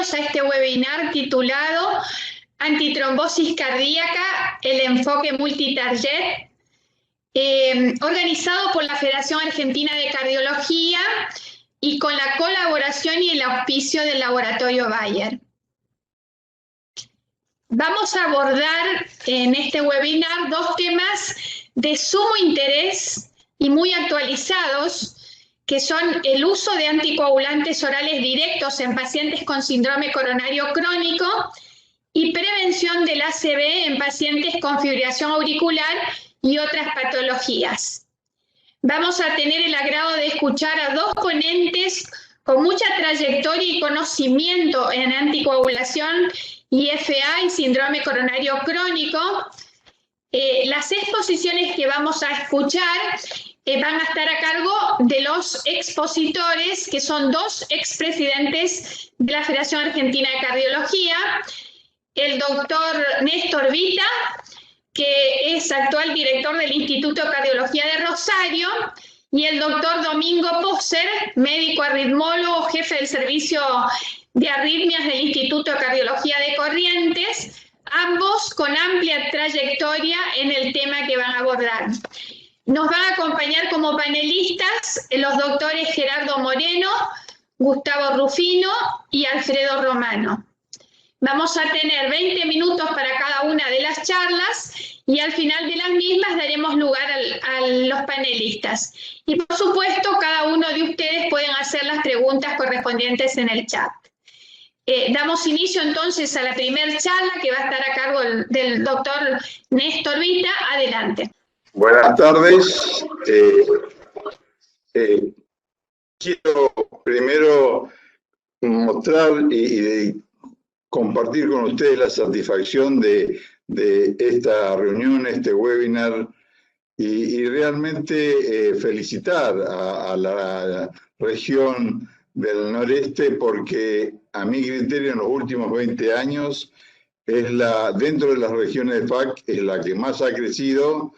bienvenidos a este webinar titulado Antitrombosis cardíaca, el enfoque multitarget, organizado por la Federación Argentina de Cardiología y con la colaboración y el auspicio del Laboratorio Bayer. Vamos a abordar en este webinar dos temas de sumo interés y muy actualizados, que son el uso de anticoagulantes orales directos en pacientes con síndrome coronario crónico y prevención del ACV en pacientes con fibrilación auricular y otras patologías. Vamos a tener el agrado de escuchar a dos ponentes con mucha trayectoria y conocimiento en anticoagulación, IFA y síndrome coronario crónico. Las exposiciones que vamos a escuchar van a estar a cargo de los expositores, que son dos expresidentes de la Federación Argentina de Cardiología, el doctor Néstor Vita, que es actual director del Instituto de Cardiología de Rosario, y el doctor Domingo Poser, médico arritmólogo, jefe del servicio de arritmias del Instituto de Cardiología de Corrientes, ambos con amplia trayectoria en el tema que van a abordar. Nos van a acompañar como panelistas los doctores Gerardo Moreno, Gustavo Rufino y Alfredo Romano. Vamos a tener 20 minutos para cada una de las charlas y al final de las mismas daremos lugar a los panelistas. Y por supuesto, cada uno de ustedes pueden hacer las preguntas correspondientes en el chat. Damos inicio entonces a la primera charla que va a estar a cargo del doctor Néstor Vita. Adelante. Buenas tardes. Quiero primero mostrar y compartir con ustedes la satisfacción de esta reunión, este webinar, y realmente felicitar a la región del noreste, porque a mi criterio en los últimos 20 años es dentro de las regiones de FAC es la que más ha crecido.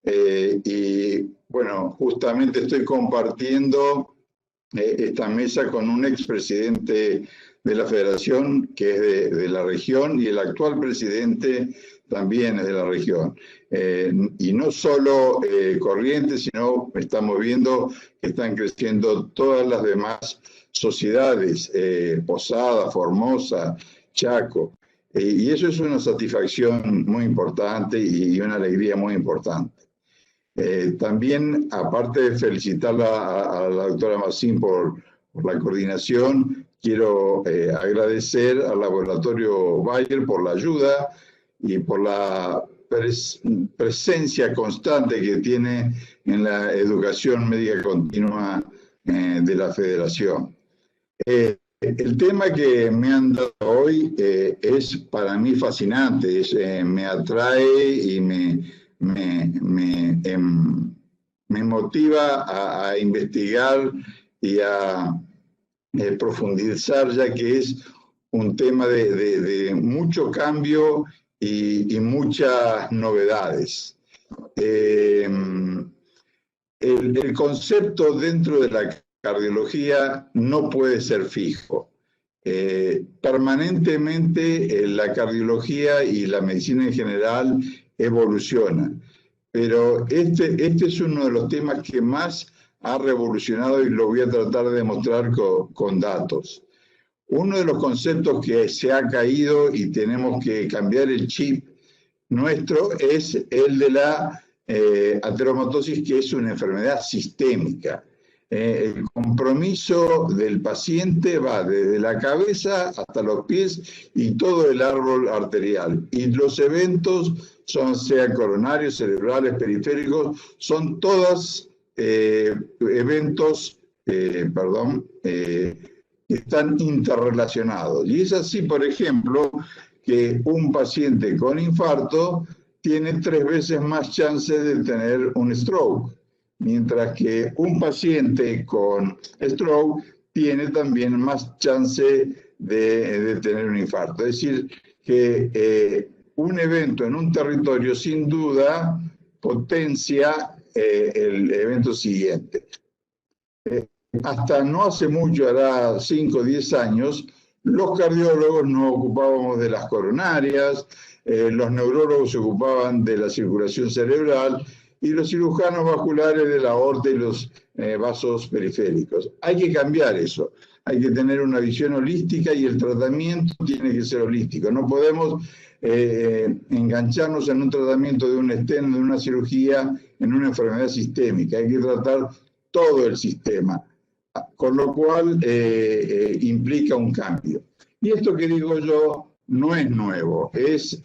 Y bueno, justamente estoy compartiendo esta mesa con un expresidente de la federación que es de la región, y el actual presidente también es de la región. Y no solo Corrientes, sino estamos viendo que están creciendo todas las demás sociedades, Posada, Formosa, Chaco. Y eso es una satisfacción muy importante y una alegría muy importante. También, aparte de felicitarla a la doctora Massín por la coordinación, quiero agradecer al Laboratorio Bayer por la ayuda y por la presencia constante que tiene en la educación médica continua de la Federación. El tema que me han dado hoy es para mí fascinante, me atrae y me motiva a investigar y a profundizar, ya que es un tema de mucho cambio y muchas novedades. El concepto dentro de la cardiología no puede ser fijo. Permanentemente la cardiología y la medicina en general evolucionan, pero este es uno de los temas que más ha revolucionado, y lo voy a tratar de demostrar con datos. Uno de los conceptos que se ha caído y tenemos que cambiar el chip nuestro es el de la ateromatosis, que es una enfermedad sistémica. El compromiso del paciente va desde la cabeza hasta los pies y todo el árbol arterial. Y los eventos sean coronarios, cerebrales, periféricos, son todos eventos que están interrelacionados. Y es así, por ejemplo, que un paciente con infarto tiene 3 veces más chances de tener un stroke, mientras que un paciente con stroke tiene también más chance de tener un infarto. Es decir, que un evento en un territorio sin duda potencia el evento siguiente. Hasta no hace mucho, hará 5 o 10 años, Los cardiólogos nos ocupábamos de las coronarias, los neurólogos se ocupaban de la circulación cerebral y los cirujanos vasculares de la aorta y los vasos periféricos. Hay que cambiar eso, hay que tener una visión holística y el tratamiento tiene que ser holístico. No podemos engancharnos en un tratamiento de un stent, de una cirugía, en una enfermedad sistémica. Hay que tratar todo el sistema, con lo cual implica un cambio. Y esto que digo yo no es nuevo, es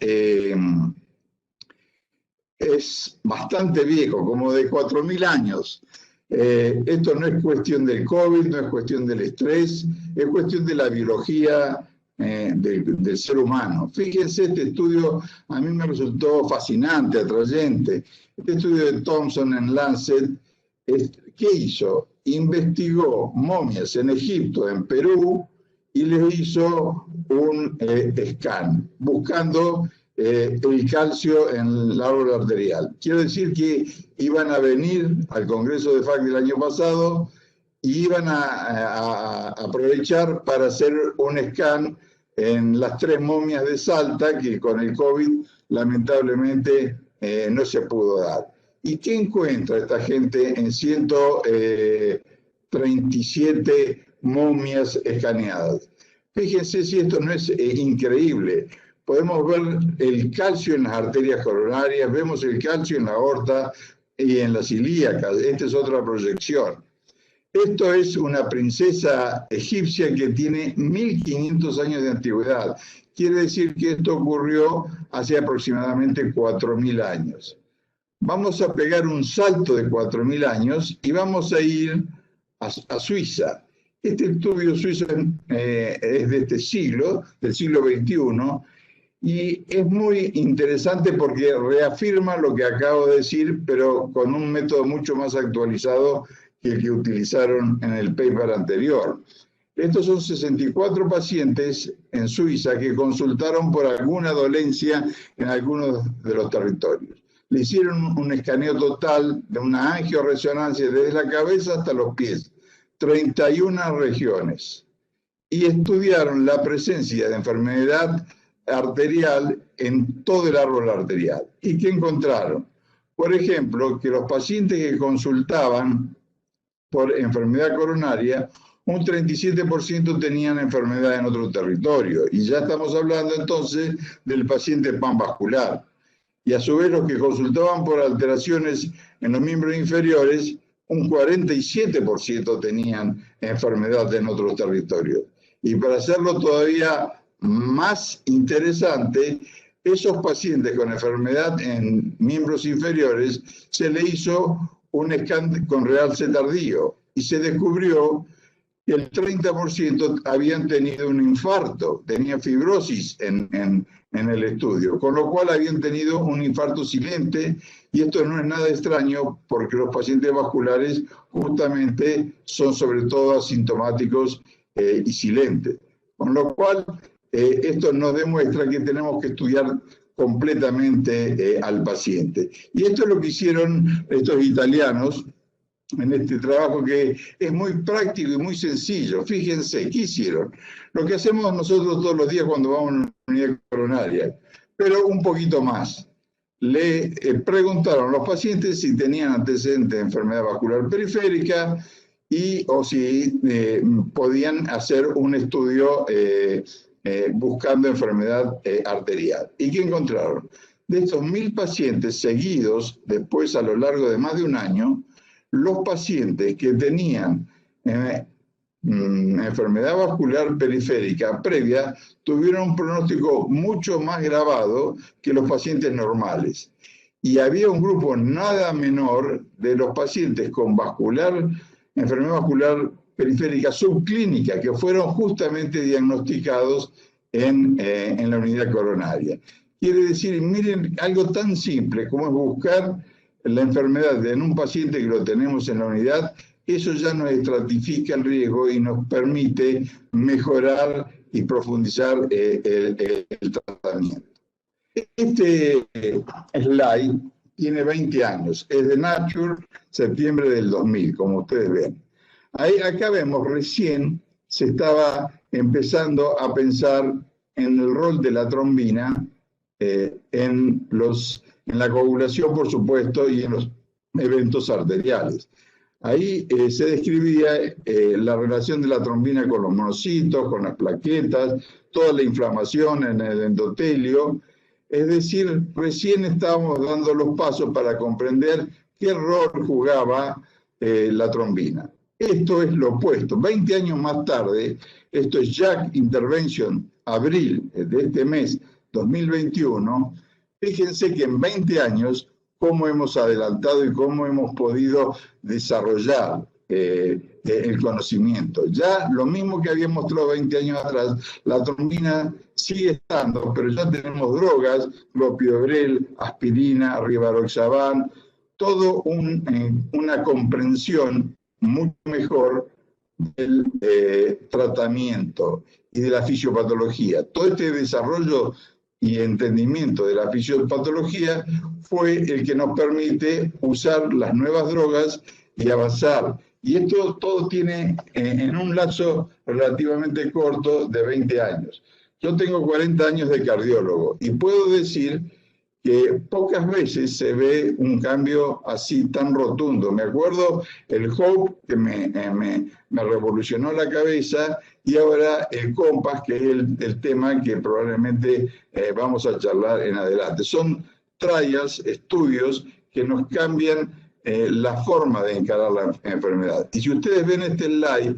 bastante viejo, como de 4.000 años. Esto no es cuestión del COVID, no es cuestión del estrés, es cuestión de la biología del ser humano. Fíjense, este estudio a mí me resultó fascinante, atrayente. Este estudio de Thompson en Lancet, ¿qué hizo? Investigó momias en Egipto, en Perú, y les hizo un scan, buscando el calcio en el árbol arterial. Quiero decir que iban a venir al Congreso de FAC del año pasado y iban a aprovechar para hacer un scan en las 3 momias de Salta, que con el COVID lamentablemente no se pudo dar. ¿Y qué encuentra esta gente en 137 momias escaneadas? Fíjense si esto no es increíble. Podemos ver el calcio en las arterias coronarias, vemos el calcio en la aorta y en las ilíacas. Esta es otra proyección. Esto es una princesa egipcia que tiene 1500 años de antigüedad. Quiere decir que esto ocurrió hace aproximadamente 4000 años. Vamos a pegar un salto de 4000 años y vamos a ir a Suiza. Este estudio suizo es de este siglo, del siglo XXI, y es muy interesante porque reafirma lo que acabo de decir, pero con un método mucho más actualizado que el que utilizaron en el paper anterior. Estos son 64 pacientes en Suiza que consultaron por alguna dolencia en algunos de los territorios. Le hicieron un escaneo total de una angioresonancia desde la cabeza hasta los pies, 31 regiones, y estudiaron la presencia de enfermedad arterial en todo el árbol arterial. ¿Y qué encontraron? Por ejemplo, que los pacientes que consultaban por enfermedad coronaria, un 37% tenían enfermedad en otro territorio. Y ya estamos hablando entonces del paciente panvascular. Y a su vez los que consultaban por alteraciones en los miembros inferiores, un 47% tenían enfermedad en otros territorios. Y para hacerlo todavía más interesante, esos pacientes con enfermedad en miembros inferiores se le hizo un scan con realce tardío y se descubrió que el 30% habían tenido un infarto, tenían fibrosis en el estudio, con lo cual habían tenido un infarto silente, y esto no es nada extraño porque los pacientes vasculares justamente son sobre todo asintomáticos y silentes. Con lo cual, esto nos demuestra que tenemos que estudiar completamente al paciente. Y esto es lo que hicieron estos italianos en este trabajo, que es muy práctico y muy sencillo. Fíjense, ¿qué hicieron? Lo que hacemos nosotros todos los días cuando vamos a una unidad coronaria, pero un poquito más. Le preguntaron a los pacientes si tenían antecedentes de enfermedad vascular periférica o si podían hacer un estudio buscando enfermedad arterial. ¿Y qué encontraron? De estos 1000 pacientes seguidos, después a lo largo de más de un año, los pacientes que tenían enfermedad vascular periférica previa tuvieron un pronóstico mucho más grabado que los pacientes normales. Y había un grupo nada menor de los pacientes con enfermedad vascular periférica subclínica, que fueron justamente diagnosticados en la unidad coronaria. Quiere decir, miren, algo tan simple como es buscar la enfermedad en un paciente que lo tenemos en la unidad, eso ya nos estratifica el riesgo y nos permite mejorar y profundizar el tratamiento. Este slide tiene 20 años, es de Nature, septiembre del 2000, como ustedes ven. Acá vemos, recién se estaba empezando a pensar en el rol de la trombina en la coagulación, por supuesto, y en los eventos arteriales. Ahí se describía la relación de la trombina con los monocitos, con las plaquetas, toda la inflamación en el endotelio. Es decir, recién estábamos dando los pasos para comprender qué rol jugaba la trombina. Esto es lo opuesto. 20 años más tarde, esto es JAK Intervention, abril de este mes 2021, fíjense que en 20 años cómo hemos adelantado y cómo hemos podido desarrollar el conocimiento. Ya lo mismo que había mostrado 20 años atrás, la trombina sigue estando, pero ya tenemos drogas, clopidogrel, aspirina, rivaroxaban, todo una comprensión mucho mejor del tratamiento y de la fisiopatología. Todo este desarrollo y entendimiento de la fisiopatología fue el que nos permite usar las nuevas drogas y avanzar. Y esto todo tiene en un lapso relativamente corto de 20 años. Yo tengo 40 años de cardiólogo y puedo decir que pocas veces se ve un cambio así tan rotundo. Me acuerdo el HOPE, que me revolucionó la cabeza, y ahora el COMPAS, que es el tema que probablemente vamos a charlar en adelante. Son trials, estudios, que nos cambian la forma de encarar la enfermedad. Y si ustedes ven este slide,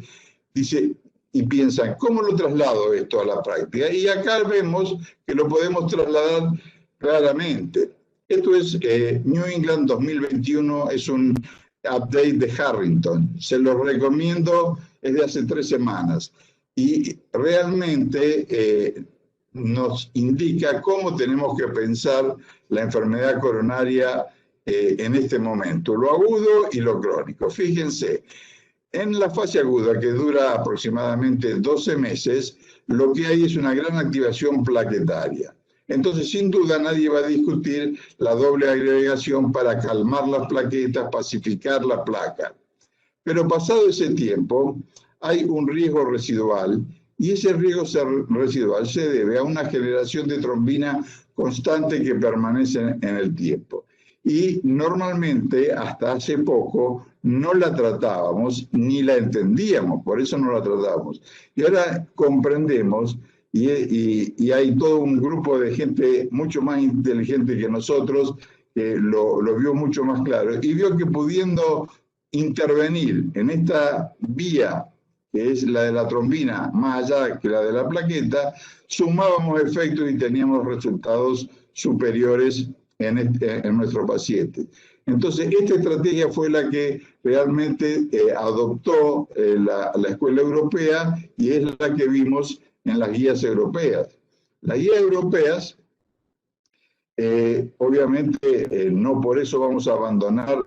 dice, y piensan, ¿cómo lo traslado esto a la práctica? Y acá vemos que lo podemos trasladar claramente. Esto es New England 2021, es un update de Harrington. Se lo recomiendo, es de hace 3 semanas. Y realmente nos indica cómo tenemos que pensar la enfermedad coronaria en este momento, lo agudo y lo crónico. Fíjense, en la fase aguda, que dura aproximadamente 12 meses, lo que hay es una gran activación plaquetaria. Entonces, sin duda, nadie va a discutir la doble agregación para calmar las plaquetas, pacificar la placa. Pero pasado ese tiempo, hay un riesgo residual, y ese riesgo residual se debe a una generación de trombina constante que permanece en el tiempo. Y normalmente, hasta hace poco, no la tratábamos ni la entendíamos, por eso no la tratábamos. Y ahora comprendemos, y hay todo un grupo de gente mucho más inteligente que nosotros que lo vio mucho más claro y vio que pudiendo intervenir en esta vía, que es la de la trombina, más allá que la de la plaqueta, sumábamos efectos y teníamos resultados superiores en nuestro paciente. Entonces, esta estrategia fue la que realmente adoptó la Escuela Europea y es la que vimos en las guías europeas. Las guías europeas, obviamente, no por eso vamos a abandonar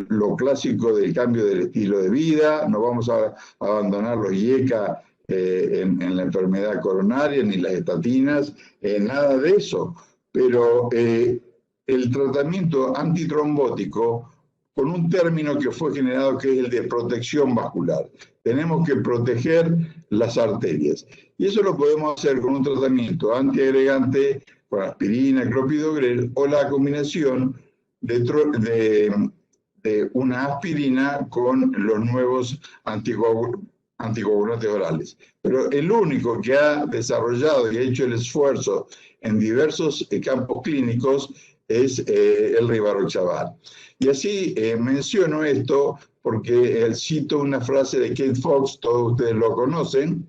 lo clásico del cambio del estilo de vida, no vamos a abandonar los IECA en la enfermedad coronaria, ni las estatinas, nada de eso. Pero el tratamiento antitrombótico, con un término que fue generado que es el de protección vascular. Tenemos que proteger las arterias. Y eso lo podemos hacer con un tratamiento antiagregante, con aspirina, clopidogrel, o la combinación de una aspirina con los nuevos anticoagulantes orales. Pero el único que ha desarrollado y ha hecho el esfuerzo en diversos campos clínicos es el rivaroxaban. Y así menciono esto porque cito una frase de Kate Fox, todos ustedes lo conocen,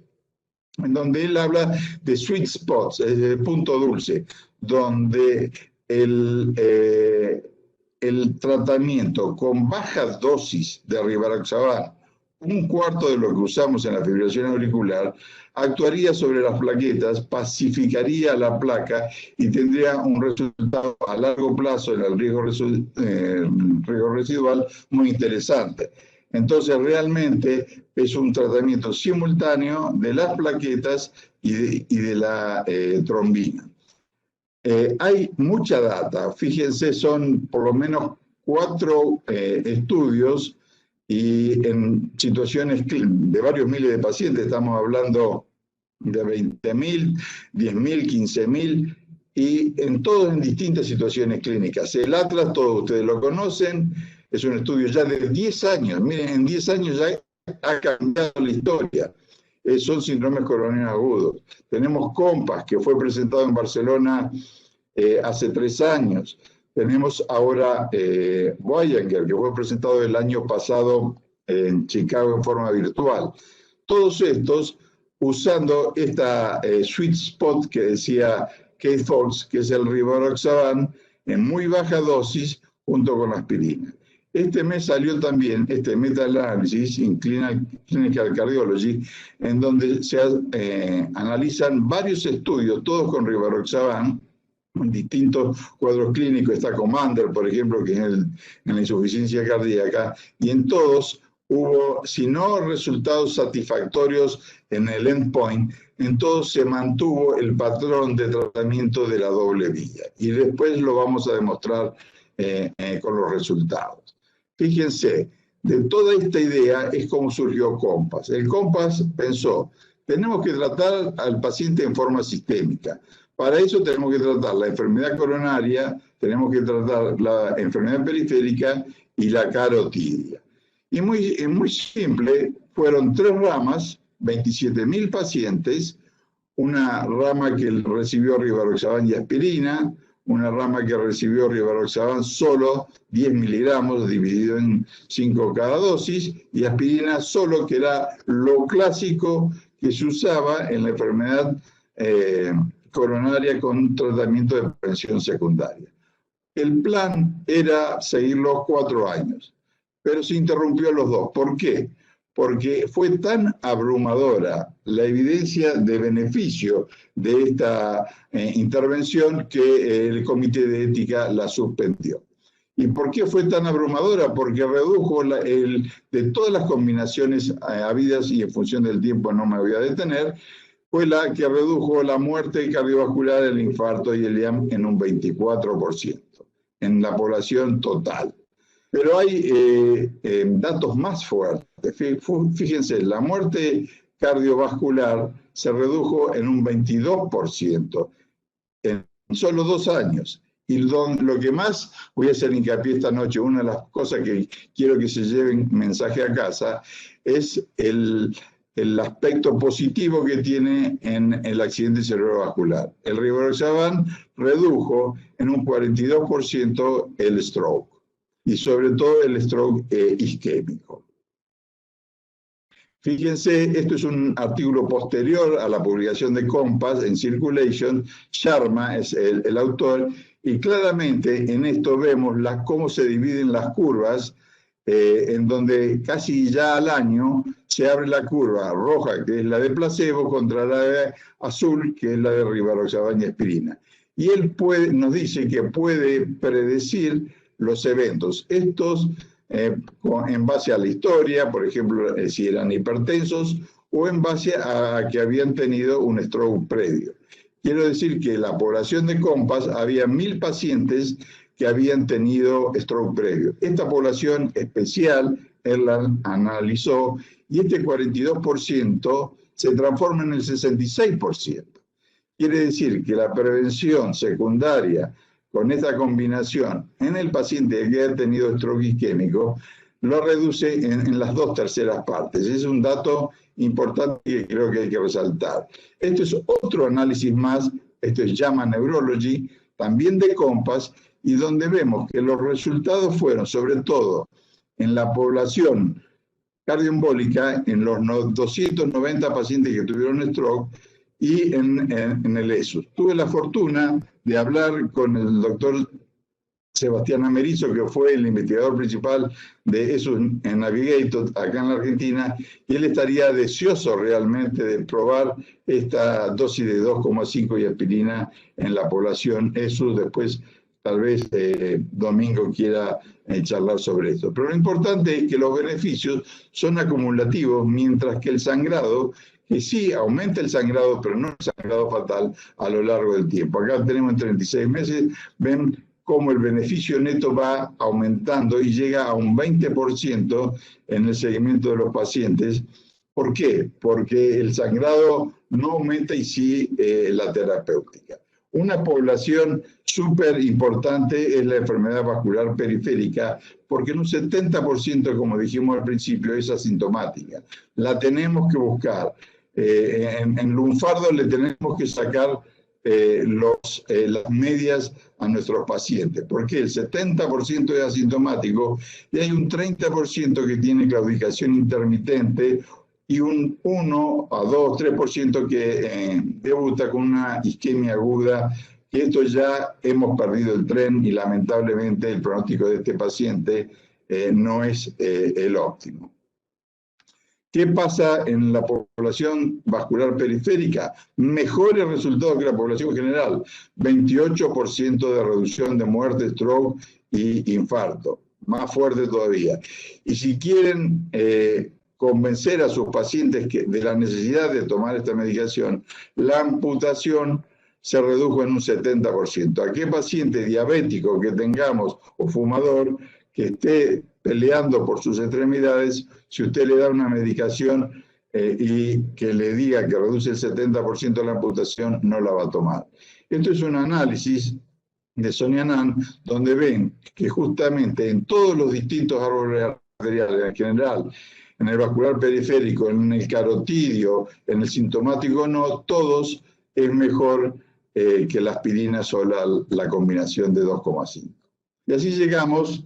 en donde él habla de sweet spots, el punto dulce, donde el tratamiento con bajas dosis de rivaroxaban, un cuarto de lo que usamos en la fibrilación auricular, actuaría sobre las plaquetas, pacificaría la placa y tendría un resultado a largo plazo en el riesgo residual muy interesante. Entonces, realmente es un tratamiento simultáneo de las plaquetas y de la trombina. Hay mucha data, fíjense, son por lo menos 4 estudios y en situaciones de varios miles de pacientes, estamos hablando de 20.000, 10.000, 15.000, y en todos en distintas situaciones clínicas. El Atlas, todos ustedes lo conocen, es un estudio ya de 10 años. Miren, en 10 años ya ha cambiado la historia. Son síndromes coronarios agudos. Tenemos COMPAS, que fue presentado en Barcelona hace 3 años. Tenemos ahora Voyager, que fue presentado el año pasado en Chicago en forma virtual. Todos estos usando esta sweet spot que decía Keith Fox, que es el rivaroxaban en muy baja dosis junto con la aspirina. Este mes salió también este meta-análisis en Clinical Cardiology, en donde se analizan varios estudios, todos con rivaroxaban, en distintos cuadros clínicos. Está Commander, por ejemplo, que es en la insuficiencia cardíaca, y en todos hubo, si no resultados satisfactorios en el endpoint, en todos se mantuvo el patrón de tratamiento de la doble vía. Y después lo vamos a demostrar con los resultados. Fíjense, de toda esta idea es como surgió COMPAS. El COMPAS pensó, tenemos que tratar al paciente en forma sistémica. Para eso tenemos que tratar la enfermedad coronaria, tenemos que tratar la enfermedad periférica y la carotidia. Y muy simple, fueron 3 ramas, 27.000 pacientes, una rama que recibió rivaroxaban y aspirina, una rama que recibió rivaroxaban solo 10 miligramos dividido en 5 cada dosis, y aspirina solo, que era lo clásico que se usaba en la enfermedad coronaria con tratamiento de prevención secundaria. El plan era seguirlos 4 años, pero se interrumpió los 2. ¿Por qué? Porque fue tan abrumadora la evidencia de beneficio de esta intervención que el Comité de Ética la suspendió. ¿Y por qué fue tan abrumadora? Porque redujo de todas las combinaciones habidas, y en función del tiempo no me voy a detener, fue la que redujo la muerte cardiovascular, el infarto y el IAM en un 24% en la población total. Pero hay datos más fuertes. Fíjense, la muerte cardiovascular se redujo en un 22% en solo 2 años. Y lo que más voy a hacer hincapié esta noche, una de las cosas que quiero que se lleven mensaje a casa, es el aspecto positivo que tiene en el accidente cerebrovascular. El rivaroxaban redujo en un 42% el stroke, y sobre todo el stroke isquémico. Fíjense, esto es un artículo posterior a la publicación de COMPAS en Circulation. Sharma es el autor, y claramente en esto vemos cómo se dividen las curvas, en donde casi ya al año se abre la curva roja, que es la de placebo, contra la de azul, que es la de rivaroxaban y aspirina. Y él nos dice que puede predecir los eventos. Estos, en base a la historia, por ejemplo, si eran hipertensos, o en base a que habían tenido un stroke previo. Quiero decir que en la población de COMPAS había 1.000 pacientes que habían tenido stroke previo. Esta población especial, él la analizó, y este 42% se transforma en el 66%. Quiere decir que la prevención secundaria con esta combinación en el paciente que ha tenido stroke isquémico lo reduce en las 2/3 partes. Es un dato importante que creo que hay que resaltar. Esto es otro análisis más, esto es JAMA Neurology, también de COMPAS, y donde vemos que los resultados fueron, sobre todo, en la población cardioembólica, en los 290 pacientes que tuvieron stroke, y en el ESUS. Tuve la fortuna de hablar con el doctor Sebastián Amerizo, que fue el investigador principal de ESUS en Navigator, acá en la Argentina, y él estaría deseoso realmente de probar esta dosis de 2,5 y aspirina en la población ESUS. Después, tal vez Domingo quiera charlar sobre esto. Pero lo importante es que los beneficios son acumulativos, mientras que el sangrado, que sí aumenta el sangrado, pero no el sangrado fatal a lo largo del tiempo. Acá tenemos en 36 meses, ven cómo el beneficio neto va aumentando y llega a un 20% en el seguimiento de los pacientes. ¿Por qué? Porque el sangrado no aumenta y sí la terapéutica. Una población súper importante es la enfermedad vascular periférica, porque en un 70%, como dijimos al principio, es asintomática. La tenemos que buscar. En lunfardo le tenemos que sacar las medias a nuestros pacientes, porque el 70% es asintomático y hay un 30% que tiene claudicación intermitente y un 1 a 2, 3% que debuta con una isquemia aguda, que esto ya hemos perdido el tren y lamentablemente el pronóstico de este paciente no es el óptimo. ¿Qué pasa en la población vascular periférica? Mejores resultados que la población general. 28% de reducción de muerte, stroke y infarto. Más fuerte todavía. Y si quieren convencer a sus pacientes de la necesidad de tomar esta medicación, la amputación se redujo en un 70%. ¿A qué paciente diabético que tengamos o fumador que esté peleando por sus extremidades, si usted le da una medicación y que le diga que reduce el 70% la amputación, no la va a tomar? Esto es un análisis de Sonia Nan, donde ven que justamente en todos los distintos árboles arteriales, en general, en el vascular periférico, en el carotidio, en el sintomático no, todos es mejor que la aspirina sola, la combinación de 2,5. Y así llegamos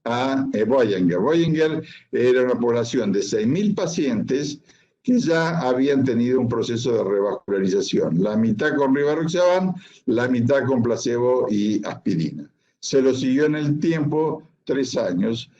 a Boehringer. Boehringer era una población de 6.000 pacientes que ya habían tenido un proceso de revascularización. La mitad con rivaroxaban, la mitad con placebo y aspirina. Se lo siguió en el tiempo 3 años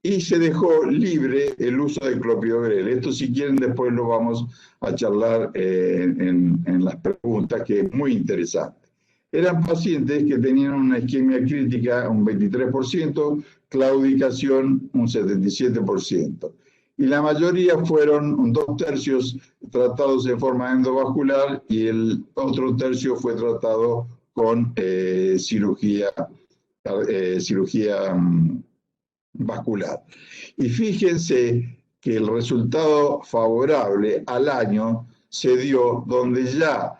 y se dejó libre el uso de clopidogrel. Esto, si quieren, después lo vamos a charlar en las preguntas, que es muy interesante. Eran pacientes que tenían una isquemia crítica un 23%, claudicación un 77%. Y la mayoría fueron 2/3 tratados en forma endovascular y el otro tercio fue tratado con cirugía vascular. Y fíjense que el resultado favorable al año se dio donde ya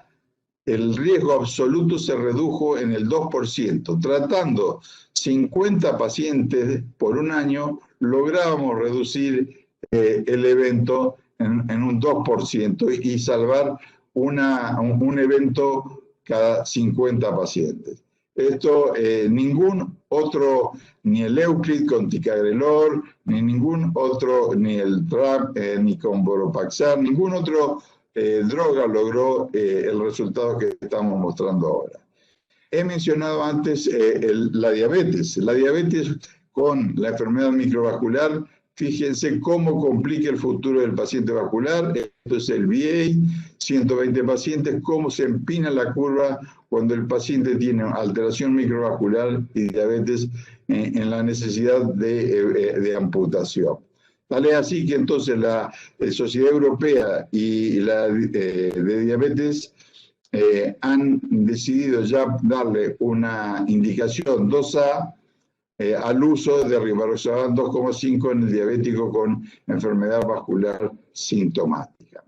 el riesgo absoluto se redujo en el 2%. Tratando 50 pacientes por un año, lográbamos reducir el evento en un 2% y salvar un evento cada 50 pacientes. Esto ningún otro, ni el Euclid con ticagrelor, ni ningún otro, ni el TRAP, ni con Boropaxar, ningún otro droga logró el resultado que estamos mostrando ahora. He mencionado antes la diabetes. La diabetes con la enfermedad microvascular, fíjense cómo complica el futuro del paciente vascular. Esto es el VA, 120 pacientes, cómo se empina la curva cuando el paciente tiene alteración microvascular y diabetes en la necesidad de amputación. Tal es así que entonces la Sociedad Europea y la de Diabetes han decidido ya darle una indicación 2A al uso de rivaroxaban 2,5 en el diabético con enfermedad vascular sintomática.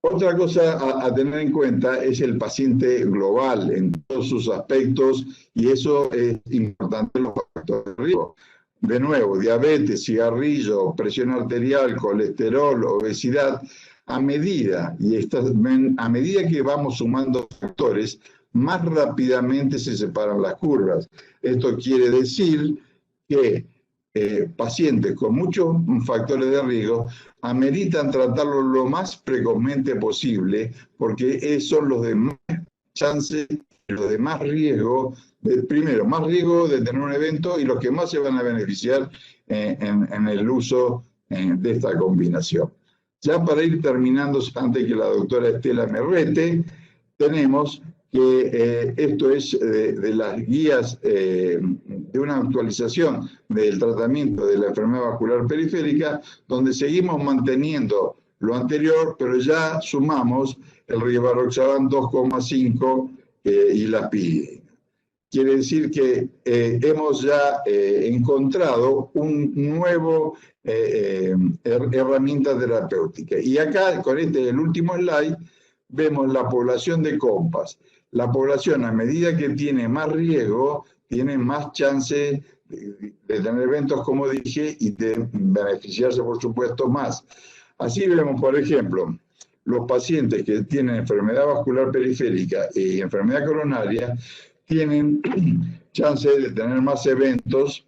Otra cosa a tener en cuenta es el paciente global en todos sus aspectos, y eso es importante en los factores de riesgo. De nuevo, diabetes, cigarrillo, presión arterial, colesterol, obesidad, a medida que vamos sumando factores, más rápidamente se separan las curvas. Esto quiere decir que pacientes con muchos factores de riesgo ameritan tratarlo lo más precozmente posible, porque son los de más chance, los de más riesgo, primero, más riesgo de tener un evento y los que más se van a beneficiar en el uso de esta combinación. Ya para ir terminando, antes que la doctora Estela me rete, tenemos que esto es de las guías de una actualización del tratamiento de la enfermedad vascular periférica, donde seguimos manteniendo lo anterior, pero ya sumamos el rivaroxaban 2,5 y la aspirina. quiere decir que hemos ya encontrado un nuevo herramienta terapéutica. Y acá, con el último slide, vemos la población de COMPAS. La población, a medida que tiene más riesgo, tiene más chance de tener eventos, como dije, y de beneficiarse, por supuesto, más. Así vemos, por ejemplo, los pacientes que tienen enfermedad vascular periférica y enfermedad coronaria tienen chance de tener más eventos,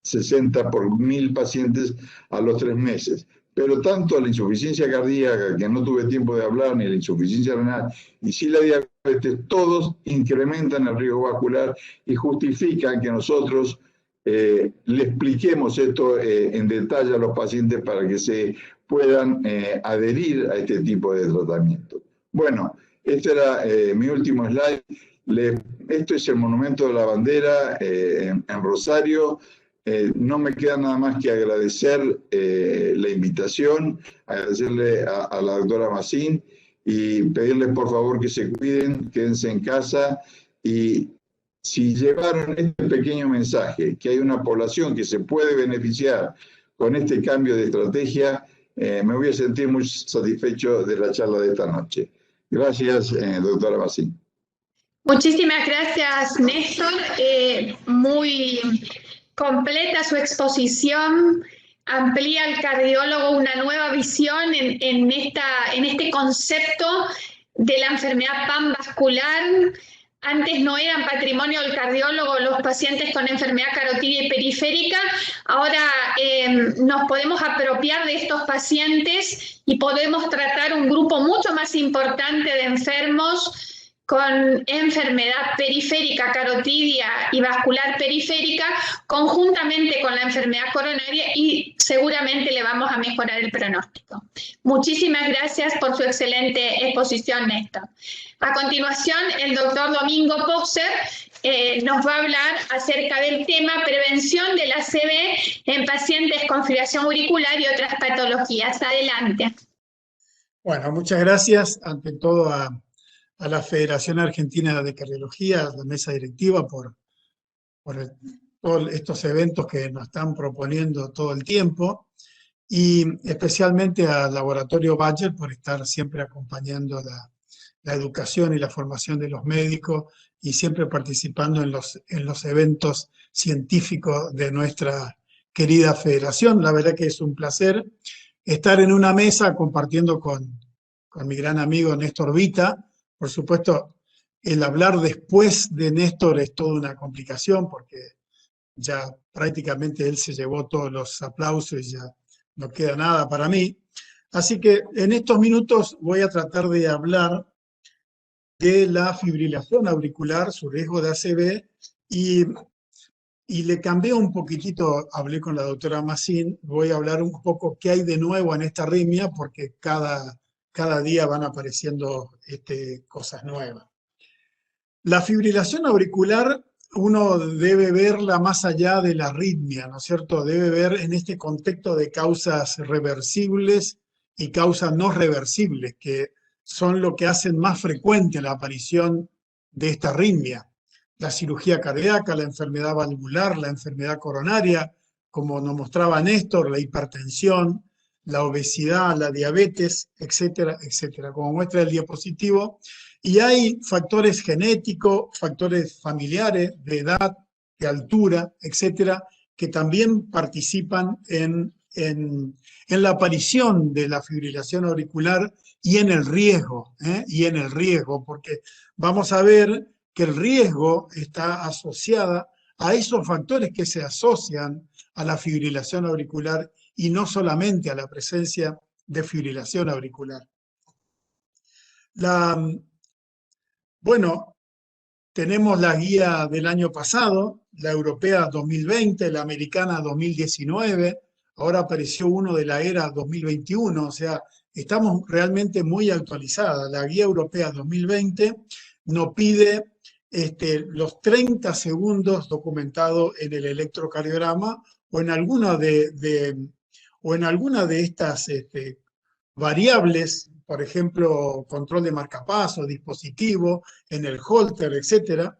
60 por 1000 pacientes a los 3 meses. Pero tanto la insuficiencia cardíaca, que no tuve tiempo de hablar, ni la insuficiencia renal, y sí la diabetes, todos incrementan el riesgo vascular y justifican que nosotros le expliquemos esto en detalle a los pacientes para que se puedan adherir a este tipo de tratamiento. Bueno, este era mi último slide. Esto es el Monumento de la Bandera en Rosario. No me queda nada más que agradecer la invitación, agradecerle a la doctora Massín y pedirles por favor que se cuiden, quédense en casa, y si llevaron este pequeño mensaje, que hay una población que se puede beneficiar con este cambio de estrategia, me voy a sentir muy satisfecho de la charla de esta noche. Gracias, doctora Massín. Muchísimas gracias, Néstor. Muy completa su exposición. Amplía al cardiólogo una nueva visión en este concepto de la enfermedad panvascular. Antes no eran patrimonio del cardiólogo los pacientes con enfermedad carotidia y periférica. Ahora nos podemos apropiar de estos pacientes y podemos tratar un grupo mucho más importante de enfermos con enfermedad periférica, carotidia y vascular periférica, conjuntamente con la enfermedad coronaria, y seguramente le vamos a mejorar el pronóstico. Muchísimas gracias por su excelente exposición, Néstor. A continuación, el doctor Domingo Poser nos va a hablar acerca del tema prevención de la ACV en pacientes con fibrilación auricular y otras patologías. Adelante. Bueno, muchas gracias ante todo a la Federación Argentina de Cardiología, a la mesa directiva, por todos estos eventos que nos están proponiendo todo el tiempo, y especialmente al Laboratorio Bayer por estar siempre acompañando la educación y la formación de los médicos y siempre participando en los eventos científicos de nuestra querida federación. La verdad que es un placer estar en una mesa compartiendo con mi gran amigo Néstor Vita. Por supuesto, el hablar después de Néstor es toda una complicación porque ya prácticamente él se llevó todos los aplausos y ya no queda nada para mí. Así que en estos minutos voy a tratar de hablar de la fibrilación auricular, su riesgo de ACV, y le cambié un poquitito, hablé con la doctora Massín, voy a hablar un poco qué hay de nuevo en esta arritmia porque cada día van apareciendo cosas nuevas. La fibrilación auricular uno debe verla más allá de la arritmia, ¿no es cierto? Debe ver en este contexto de causas reversibles y causas no reversibles, que son lo que hacen más frecuente la aparición de esta arritmia. La cirugía cardíaca, la enfermedad valvular, la enfermedad coronaria, como nos mostraba Néstor, la hipertensión, la obesidad, la diabetes, etcétera, etcétera, como muestra el diapositivo. Y hay factores genéticos, factores familiares, de edad, de altura, etcétera, que también participan en la aparición de la fibrilación auricular y en el riesgo, porque vamos a ver que el riesgo está asociada a esos factores que se asocian a la fibrilación auricular y no solamente a la presencia de fibrilación auricular. Bueno, tenemos la guía del año pasado, la europea 2020, la americana 2019, ahora apareció uno de la era 2021, o sea, estamos realmente muy actualizadas. La guía europea 2020 nos pide los 30 segundos documentados en el electrocardiograma o en alguna de estas variables, por ejemplo, control de marcapasos, dispositivo, en el Holter, etc.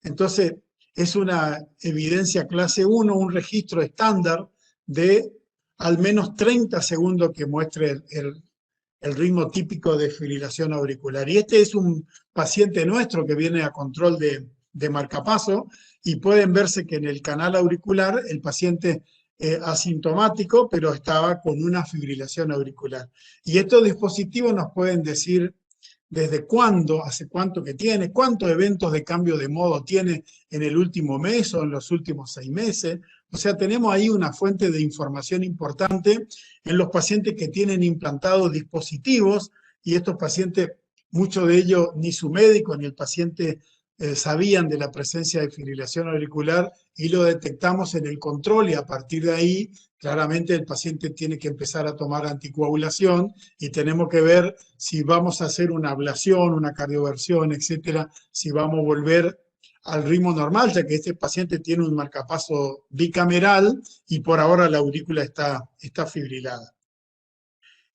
Entonces, es una evidencia clase 1, un registro estándar de al menos 30 segundos que muestre el ritmo típico de fibrilación auricular. Y este es un paciente nuestro que viene a control de marcapaso, y pueden verse que en el canal auricular el paciente asintomático, pero estaba con una fibrilación auricular. Y estos dispositivos nos pueden decir desde cuándo, hace cuánto que tiene, cuántos eventos de cambio de modo tiene en el último mes o en los últimos 6 meses. O sea, tenemos ahí una fuente de información importante en los pacientes que tienen implantados dispositivos, y estos pacientes, muchos de ellos ni su médico ni el paciente sabían de la presencia de fibrilación auricular, y lo detectamos en el control, y a partir de ahí claramente el paciente tiene que empezar a tomar anticoagulación, y tenemos que ver si vamos a hacer una ablación, una cardioversión, etcétera, si vamos a volver al ritmo normal, ya que este paciente tiene un marcapaso bicameral y por ahora la aurícula está fibrilada.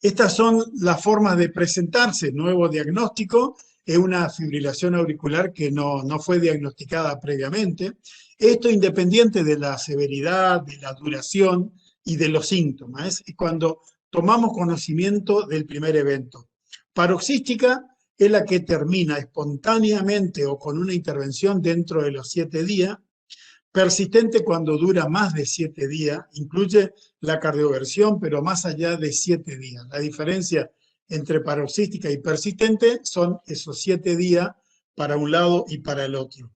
Estas son las formas de presentarse. Nuevo diagnóstico es una fibrilación auricular que no fue diagnosticada previamente. Esto independiente de la severidad, de la duración y de los síntomas. Es cuando tomamos conocimiento del primer evento. Paroxística es la que termina espontáneamente o con una intervención dentro de los 7 días. Persistente cuando dura más de 7 días, incluye la cardioversión, pero más allá de 7 días. La diferencia entre paroxística y persistente son esos 7 días para un lado y para el otro.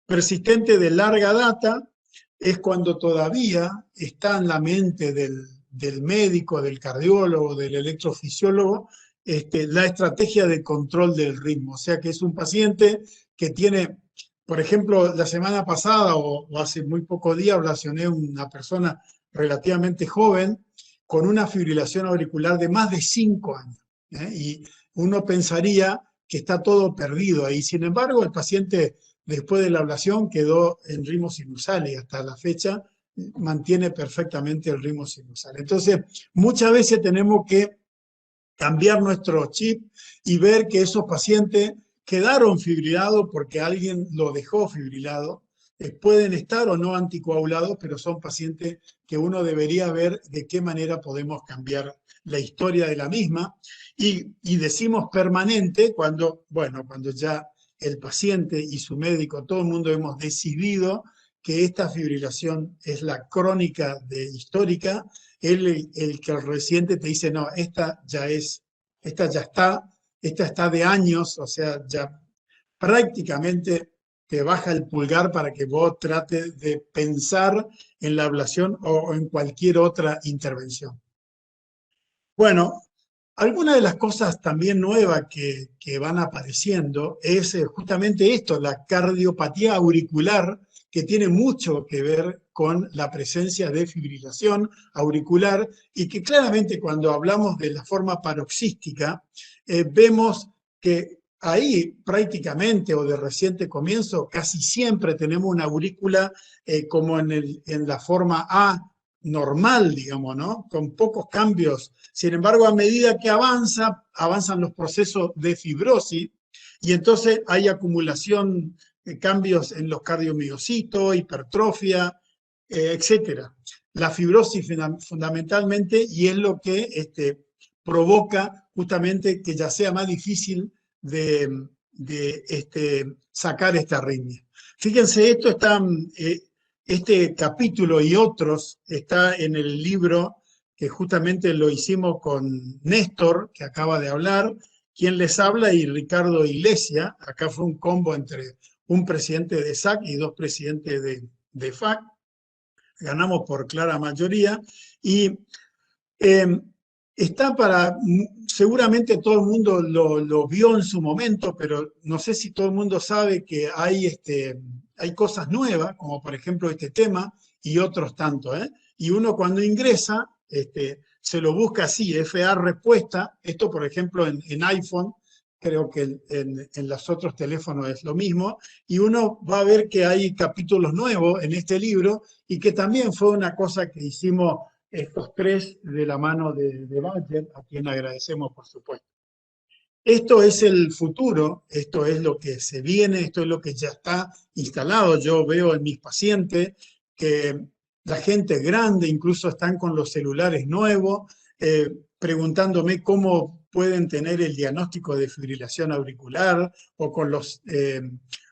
Persistente de larga data es cuando todavía está en la mente del médico, del cardiólogo, del electrofisiólogo, la estrategia de control del ritmo. O sea que es un paciente que tiene, por ejemplo, la semana pasada o hace muy pocos días relacioné a una persona relativamente joven con una fibrilación auricular de más de 5 años. Y uno pensaría que está todo perdido ahí. Sin embargo, el paciente, después de la ablación, quedó en ritmo sinusal y hasta la fecha mantiene perfectamente el ritmo sinusal. Entonces, muchas veces tenemos que cambiar nuestro chip y ver que esos pacientes quedaron fibrilados porque alguien lo dejó fibrilado. Pueden estar o no anticoagulados, pero son pacientes que uno debería ver de qué manera podemos cambiar la historia de la misma. Y decimos permanente cuando ya el paciente y su médico, todo el mundo hemos decidido que esta fibrilación es la crónica histórica, el que el residente te dice, no, esta ya está de años, o sea, ya prácticamente te baja el pulgar para que vos trates de pensar en la ablación o en cualquier otra intervención. Bueno, algunas de las cosas también nuevas que van apareciendo es justamente esto, la cardiopatía auricular, que tiene mucho que ver con la presencia de fibrilación auricular, y que claramente cuando hablamos de la forma paroxística, vemos que ahí prácticamente o de reciente comienzo casi siempre tenemos una aurícula como en la forma A normal, digamos, ¿no? Con pocos cambios. Sin embargo, a medida que avanzan los procesos de fibrosis, y entonces hay acumulación de cambios en los cardiomiocitos, hipertrofia, etcétera. La fibrosis fundamentalmente, y es lo que provoca justamente que ya sea más difícil de sacar esta arritmia. Fíjense, esto está, este capítulo y otros está en el libro que justamente lo hicimos con Néstor, que acaba de hablar, quien les habla, y Ricardo Iglesias. Acá fue un combo entre un presidente de SAC y 2 presidentes de FAC. Ganamos por clara mayoría. Y está seguramente todo el mundo lo vio en su momento, pero no sé si todo el mundo sabe que hay cosas nuevas, como por ejemplo este tema y otros tantos. Y uno cuando ingresa, se lo busca así, FA respuesta. Esto, por ejemplo, en iPhone, creo que en los otros teléfonos es lo mismo, y uno va a ver que hay capítulos nuevos en este libro, y que también fue una cosa que hicimos estos 3 de la mano de Badger, a quien agradecemos por supuesto. Esto es el futuro, esto es lo que se viene, esto es lo que ya está instalado. Yo veo en mis pacientes que la gente grande incluso están con los celulares nuevos, preguntándome cómo pueden tener el diagnóstico de fibrilación auricular, o con los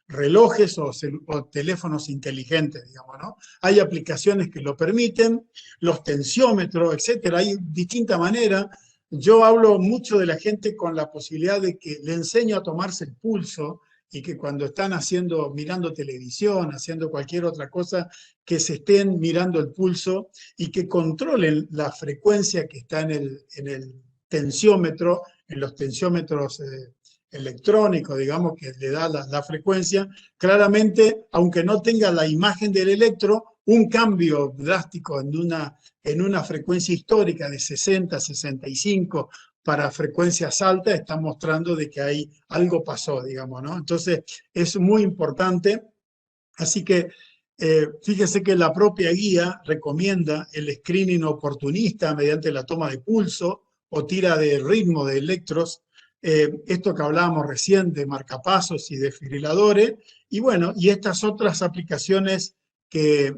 relojes o teléfonos inteligentes, digamos, ¿no? Hay aplicaciones que lo permiten, los tensiómetros, etcétera. Hay distintas maneras. Yo hablo mucho de la gente con la posibilidad de que le enseño a tomarse el pulso, y que cuando están mirando televisión, haciendo cualquier otra cosa, que se estén mirando el pulso y que controlen la frecuencia que está en el tensiómetro, en los tensiómetros electrónicos, digamos, que le da la frecuencia. Claramente, aunque no tenga la imagen del electro, un cambio drástico en una frecuencia histórica de 60, 65 para frecuencias altas está mostrando de que algo pasó, digamos, ¿no? Entonces, es muy importante. Así que fíjese que la propia guía recomienda el screening oportunista mediante la toma de pulso o tira de ritmo de electros. Esto que hablábamos recién de marcapasos y desfibriladores. Y bueno, y estas otras aplicaciones que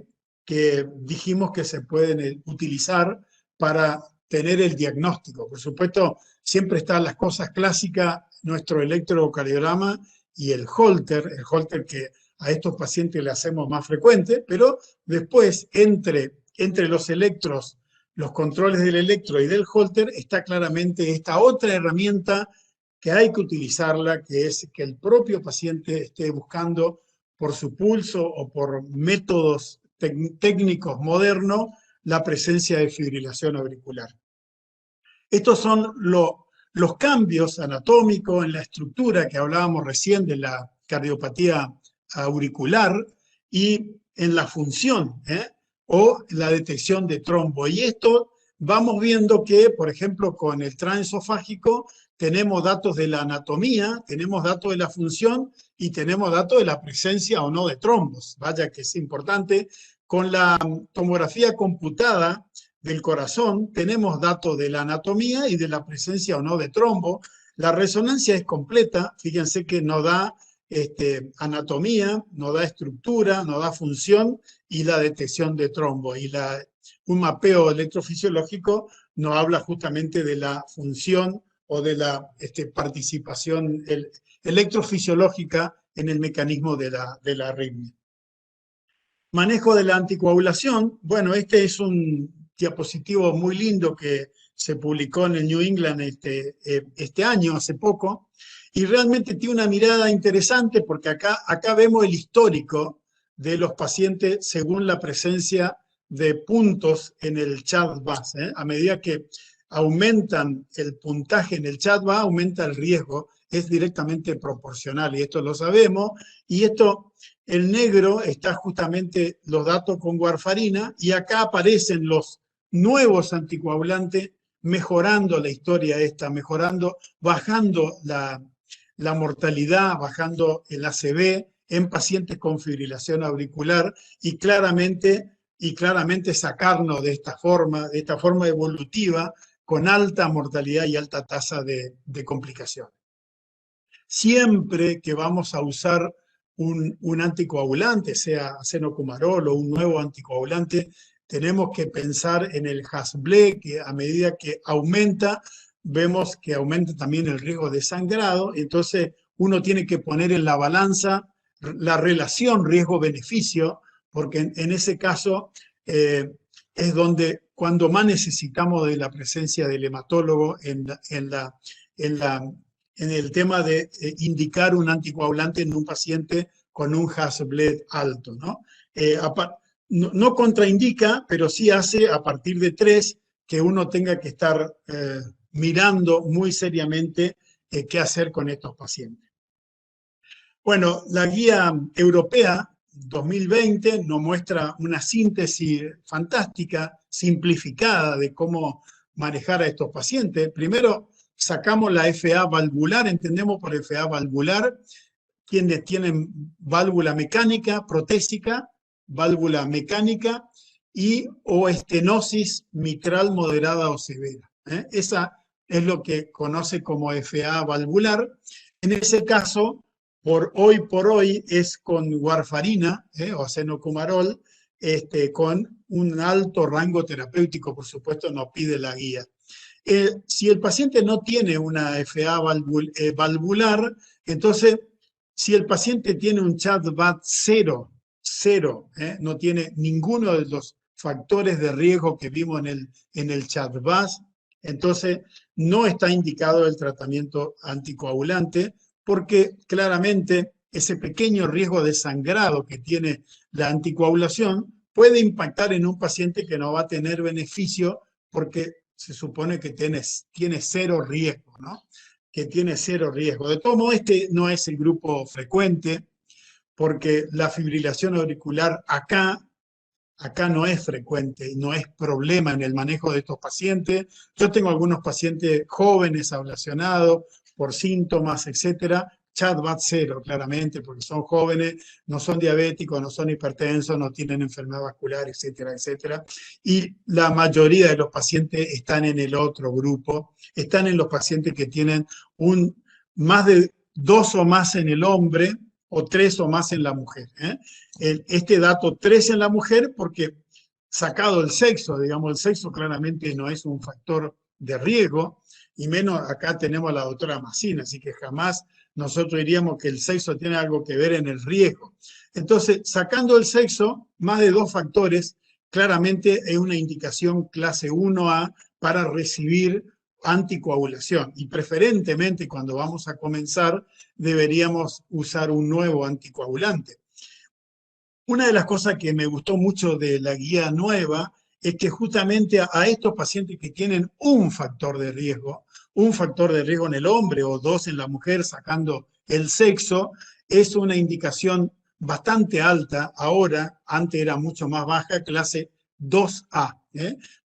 dijimos que se pueden utilizar para tener el diagnóstico. Por supuesto, siempre están las cosas clásicas, nuestro electrocardiograma y el Holter que a estos pacientes le hacemos más frecuente, pero después entre los electros, los controles del electro y del Holter, está claramente esta otra herramienta que hay que utilizarla, que es que el propio paciente esté buscando por su pulso o por métodos técnicos modernos la presencia de fibrilación auricular. Estos son los cambios anatómicos en la estructura que hablábamos recién de la cardiopatía auricular, y en la función o la detección de trombo. Y esto vamos viendo que, por ejemplo, con el transesofágico tenemos datos de la anatomía, tenemos datos de la función y tenemos datos de la presencia o no de trombos. Vaya que es importante. Con la tomografía computada del corazón tenemos datos de la anatomía y de la presencia o no de trombo. La resonancia es completa, fíjense que no da anatomía, no da estructura, no da función y la detección de trombo. Y un mapeo electrofisiológico nos habla justamente de la función o de la participación electrofisiológica en el mecanismo de la arritmia. Manejo de la anticoagulación. Bueno, este es un diapositivo muy lindo que se publicó en el New England este año, hace poco, y realmente tiene una mirada interesante porque acá vemos el histórico de los pacientes según la presencia de puntos en el CHA2DS. A medida que aumentan el puntaje en el CHA2DS, aumenta el riesgo, es directamente proporcional, y esto lo sabemos. Y esto, el negro, está justamente los datos con warfarina, y acá aparecen los nuevos anticoagulantes mejorando la historia bajando la mortalidad, bajando el ACV en pacientes con fibrilación auricular, y claramente sacarnos de esta forma evolutiva con alta mortalidad y alta tasa de complicaciones. Siempre que vamos a usar un anticoagulante, sea acenocumarol o un nuevo anticoagulante, tenemos que pensar en el Hasble, que a medida que aumenta, vemos que aumenta también el riesgo de sangrado. Entonces uno tiene que poner en la balanza la relación riesgo-beneficio, porque en ese caso es donde cuando más necesitamos de la presencia del hematólogo en el tema de indicar un anticoagulante en un paciente con un Hasbled alto, ¿no? No contraindica, pero sí hace a partir de 3 que uno tenga que estar mirando muy seriamente qué hacer con estos pacientes. Bueno, la guía europea 2020 nos muestra una síntesis fantástica, simplificada, de cómo manejar a estos pacientes. Primero, sacamos la FA valvular. Entendemos por FA valvular quienes tienen válvula mecánica, protésica, válvula mecánica o estenosis mitral moderada o severa. Esa es lo que conoce como FA valvular. En ese caso, por hoy es con warfarina o acenocumarol, con un alto rango terapéutico, por supuesto, nos pide la guía. Si el paciente no tiene una FA valvular, entonces, si el paciente tiene un CHA2DS2 cero, no tiene ninguno de los factores de riesgo que vimos en el CHA2DS2, entonces no está indicado el tratamiento anticoagulante, porque claramente ese pequeño riesgo de sangrado que tiene la anticoagulación puede impactar en un paciente que no va a tener beneficio porque se supone que tiene cero riesgo, ¿no? Que tiene cero riesgo. De todo modo, este no es el grupo frecuente, porque la fibrilación auricular acá no es frecuente, no es problema en el manejo de estos pacientes. Yo tengo algunos pacientes jóvenes ablacionados por síntomas, etcétera, CHA2DS2 claramente, porque son jóvenes, no son diabéticos, no son hipertensos, no tienen enfermedad vascular, etcétera, etcétera. Y la mayoría de los pacientes están en el otro grupo, están en los pacientes que tienen más de 2 o más en el hombre o 3 o más en la mujer. Este dato 3 en la mujer porque sacado el sexo, digamos, el sexo claramente no es un factor de riesgo, y menos acá tenemos a la doctora Massina, así que jamás nosotros diríamos que el sexo tiene algo que ver en el riesgo. Entonces, sacando el sexo, más de 2 factores, claramente es una indicación clase 1A para recibir anticoagulación, y preferentemente cuando vamos a comenzar deberíamos usar un nuevo anticoagulante. Una de las cosas que me gustó mucho de la guía nueva es que justamente a estos pacientes que tienen un factor de riesgo en el hombre o 2 en la mujer sacando el sexo, es una indicación bastante alta ahora, antes era mucho más baja, clase 2A.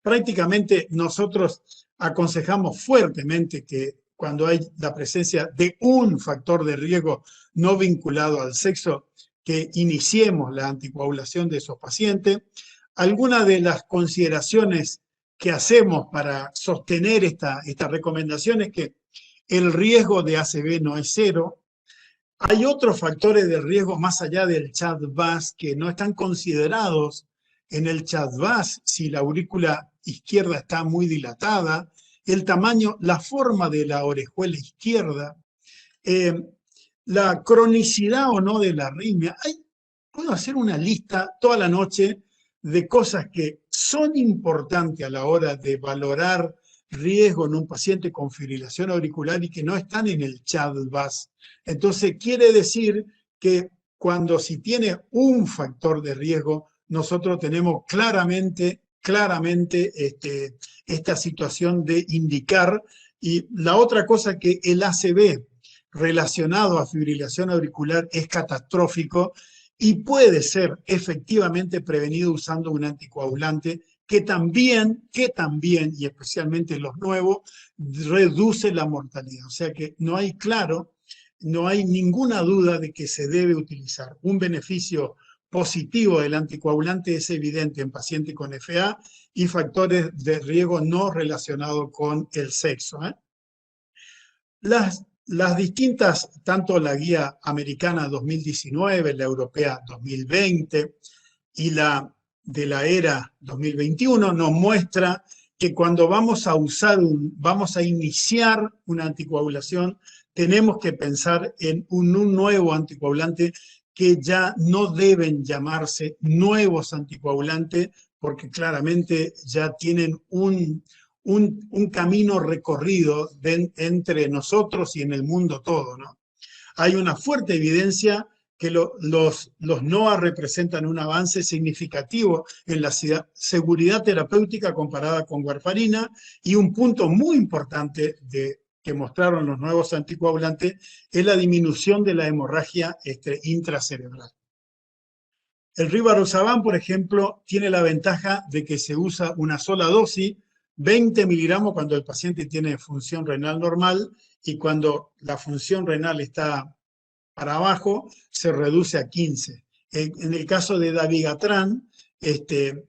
Prácticamente nosotros aconsejamos fuertemente que cuando hay la presencia de un factor de riesgo no vinculado al sexo, que iniciemos la anticoagulación de esos pacientes. Algunas de las consideraciones que hacemos para sostener esta recomendación es que el riesgo de ACV no es cero. Hay otros factores de riesgo más allá del CHA2DS2 que no están considerados en el CHA2DS2, si la aurícula izquierda está muy dilatada, el tamaño, la forma de la orejuela izquierda, la cronicidad o no de la arritmia. Puedo hacer una lista toda la noche de cosas que son importantes a la hora de valorar riesgo en un paciente con fibrilación auricular y que no están en el CHA2DS2. Entonces, quiere decir que si tiene un factor de riesgo, nosotros tenemos claramente esta situación de indicar. Y la otra cosa que el ACV relacionado a fibrilación auricular es catastrófico y puede ser efectivamente prevenido usando un anticoagulante que también, y especialmente los nuevos, reduce la mortalidad. O sea que no hay ninguna duda de que se debe utilizar. Un beneficio positivo del anticoagulante es evidente en pacientes con FA y factores de riesgo no relacionados con el sexo. Las distintas, tanto la guía americana 2019, la europea 2020 y la de la ERA 2021 nos muestra que cuando vamos a iniciar una anticoagulación, tenemos que pensar en un nuevo anticoagulante, que ya no deben llamarse nuevos anticoagulantes porque claramente ya tienen un camino recorrido entre nosotros y en el mundo todo, ¿no? Hay una fuerte evidencia que los NOA representan un avance significativo en la seguridad terapéutica comparada con warfarina, y un punto muy importante que mostraron los nuevos anticoagulantes es la disminución de la hemorragia intracerebral. El rivaroxaban, por ejemplo, tiene la ventaja de que se usa una sola dosis, 20 miligramos cuando el paciente tiene función renal normal, y cuando la función renal está para abajo se reduce a 15. En el caso de dabigatran,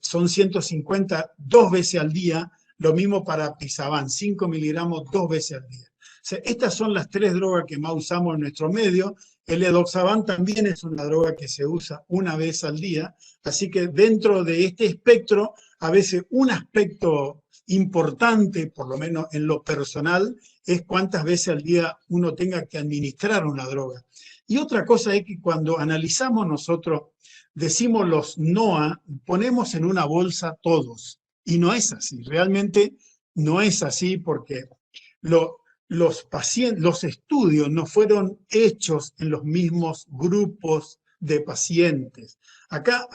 son 150 2 veces al día Lo mismo para Pisavan, 5 miligramos 2 veces al día. O sea, estas son las 3 drogas que más usamos en nuestro medio. El Edoxaban también es una droga que se usa una vez al día, así que dentro de este espectro, a veces un aspecto importante, por lo menos en lo personal, es cuántas veces al día uno tenga que administrar una droga. Y otra cosa es que cuando analizamos nosotros, decimos los NOA, ponemos en una bolsa todos, y no es así, realmente no es así porque los estudios no fueron hechos en los mismos grupos de pacientes. Acá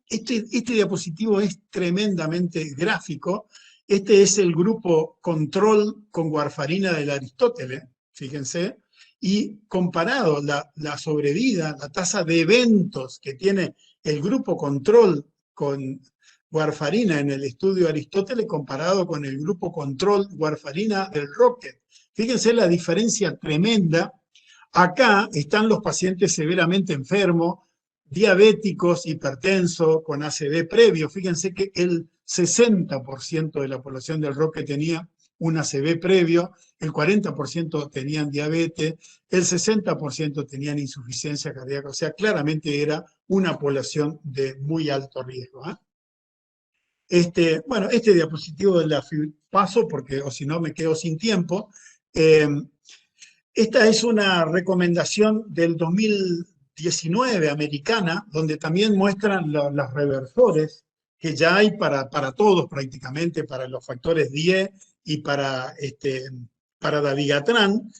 este diapositivo es tremendamente gráfico. Este es el grupo control con warfarina del Aristóteles, fíjense, y comparado la sobrevida, la tasa de eventos que tiene el grupo control con warfarina en el estudio Aristóteles comparado con el grupo control warfarina del Rocket. Fíjense la diferencia tremenda. Acá están los pacientes severamente enfermos, diabéticos, hipertensos, con ACV previo. Fíjense que el 60% de la población del Roque tenía un ACV previo, el 40% tenían diabetes, el 60% tenían insuficiencia cardíaca. O sea, claramente era una población de muy alto riesgo. Bueno, este diapositivo de la paso porque o si no me quedo sin tiempo. Esta es una recomendación del 2019 americana, donde también muestran los reversores que ya hay para todos prácticamente, para los factores 10 y para dabigatran.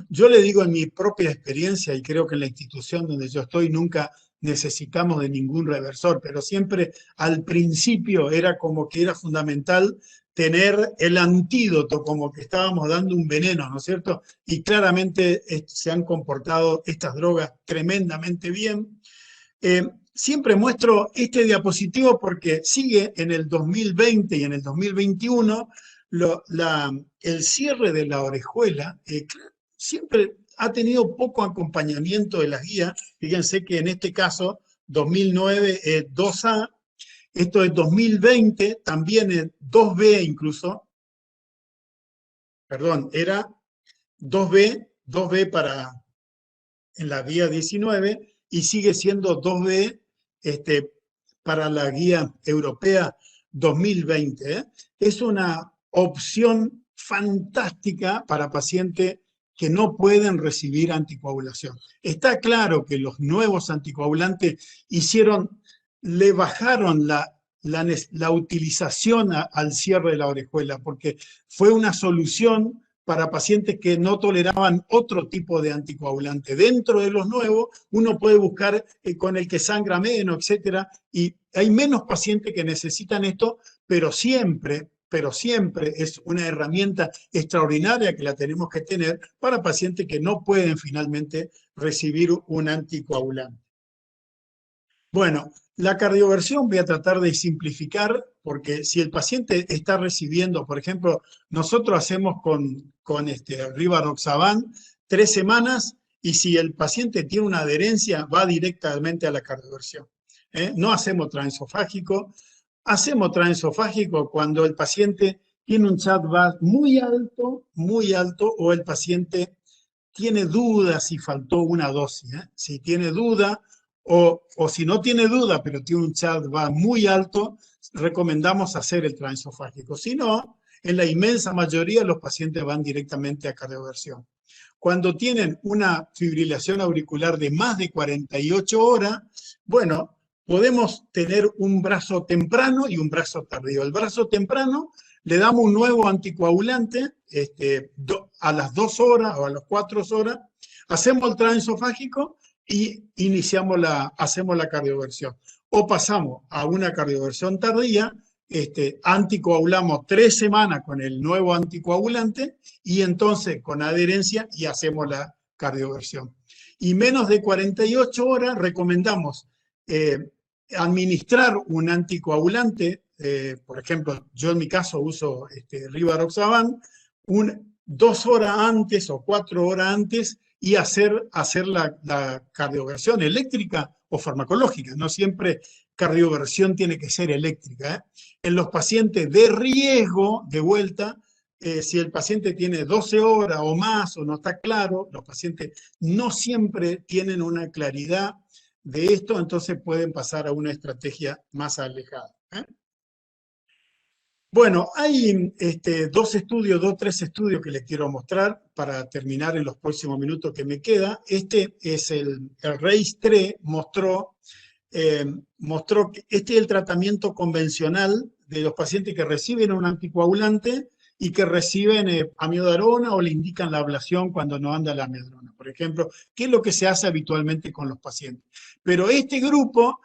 Yo le digo en mi propia experiencia, y creo que en la institución donde yo estoy nunca necesitamos de ningún reversor, pero siempre al principio era como que era fundamental tener el antídoto, como que estábamos dando un veneno, ¿no es cierto? Y claramente se han comportado estas drogas tremendamente bien. Siempre muestro este diapositivo porque sigue en el 2020 y en el 2021 el cierre de la orejuela siempre ha tenido poco acompañamiento de las guías. Fíjense que en este caso, 2009 es 2A, esto es 2020, también es 2B incluso, perdón, era 2B para en la guía 19 y sigue siendo 2B para la guía europea 2020. Es una opción fantástica para pacientes que no pueden recibir anticoagulación. Está claro que los nuevos anticoagulantes le bajaron la utilización al cierre de la orejuela, porque fue una solución para pacientes que no toleraban otro tipo de anticoagulante. Dentro de los nuevos, uno puede buscar con el que sangra menos, etcétera, y hay menos pacientes que necesitan esto, pero siempre es una herramienta extraordinaria que la tenemos que tener para pacientes que no pueden finalmente recibir un anticoagulante. Bueno, la cardioversión voy a tratar de simplificar, porque si el paciente está recibiendo, por ejemplo, nosotros hacemos con Rivaroxaban 3 semanas, y si el paciente tiene una adherencia, va directamente a la cardioversión. No hacemos transesofágico. Hacemos transesofágico cuando el paciente tiene un chat-VAS muy alto, o el paciente tiene dudas si faltó una dosis. Si tiene duda, o si no tiene duda, pero tiene un chat-VAS muy alto, recomendamos hacer el transesofágico. Si no, en la inmensa mayoría los pacientes van directamente a cardioversión. Cuando tienen una fibrilación auricular de más de 48 horas, bueno, podemos tener un brazo temprano y un brazo tardío. El brazo temprano le damos un nuevo anticoagulante a las 2 horas o a las 4 horas, hacemos el transesofágico y hacemos la cardioversión. O pasamos a una cardioversión tardía, anticoagulamos 3 semanas con el nuevo anticoagulante y entonces con adherencia y hacemos la cardioversión. Y menos de 48 horas recomendamos administrar un anticoagulante, por ejemplo, yo en mi caso uso Rivaroxaban, 2 horas antes o 4 horas antes y hacer la cardioversión eléctrica o farmacológica. No siempre cardioversión tiene que ser eléctrica, ¿eh? En los pacientes de riesgo, de vuelta, si el paciente tiene 12 horas o más o no está claro, los pacientes no siempre tienen una claridad de esto, entonces pueden pasar a una estrategia más alejada, ¿eh? Bueno, hay dos o tres estudios que les quiero mostrar para terminar en los próximos minutos que me queda. Este es el RACE-3, mostró que este es el tratamiento convencional de los pacientes que reciben un anticoagulante y que reciben amiodarona o le indican la ablación cuando no anda la amiodarona, por ejemplo, que es lo que se hace habitualmente con los pacientes. Pero este grupo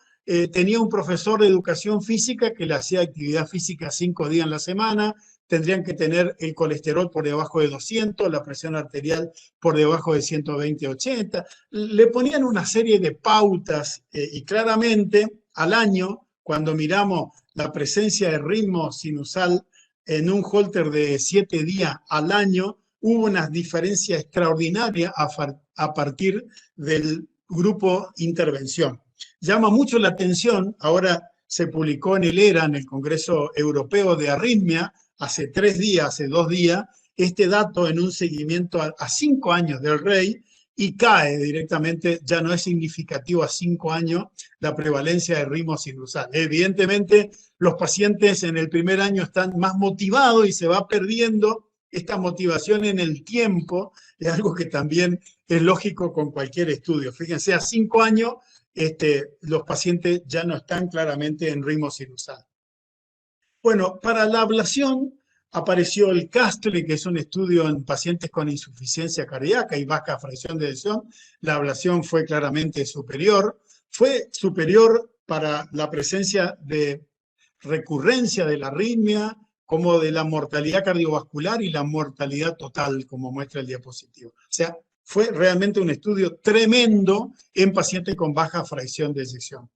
tenía un profesor de educación física que le hacía actividad física 5 días en la semana, tendrían que tener el colesterol por debajo de 200, la presión arterial por debajo de 120/80. Le ponían una serie de pautas y claramente al año, cuando miramos la presencia de ritmo sinusal en un holter de 7 días al año, hubo una diferencia extraordinaria a partir del grupo intervención. Llama mucho la atención, ahora se publicó en el ERA, en el Congreso Europeo de Arritmia, hace 3 días, hace 2 días, este dato en un seguimiento a 5 años del REI y cae directamente, ya no es significativo a 5 años la prevalencia de ritmo sinusal. Evidentemente, los pacientes en el primer año están más motivados y se va perdiendo esta motivación en el tiempo, es algo que también es lógico con cualquier estudio. Fíjense, a 5 años los pacientes ya no están claramente en ritmo sinusal. Bueno, para la ablación apareció el CASTLE, que es un estudio en pacientes con insuficiencia cardíaca y baja fracción de eyección. La ablación fue claramente superior. Fue superior para la presencia de recurrencia de la arritmia, como de la mortalidad cardiovascular y la mortalidad total, como muestra el diapositivo. O sea, fue realmente un estudio tremendo en pacientes con baja fracción de eyección.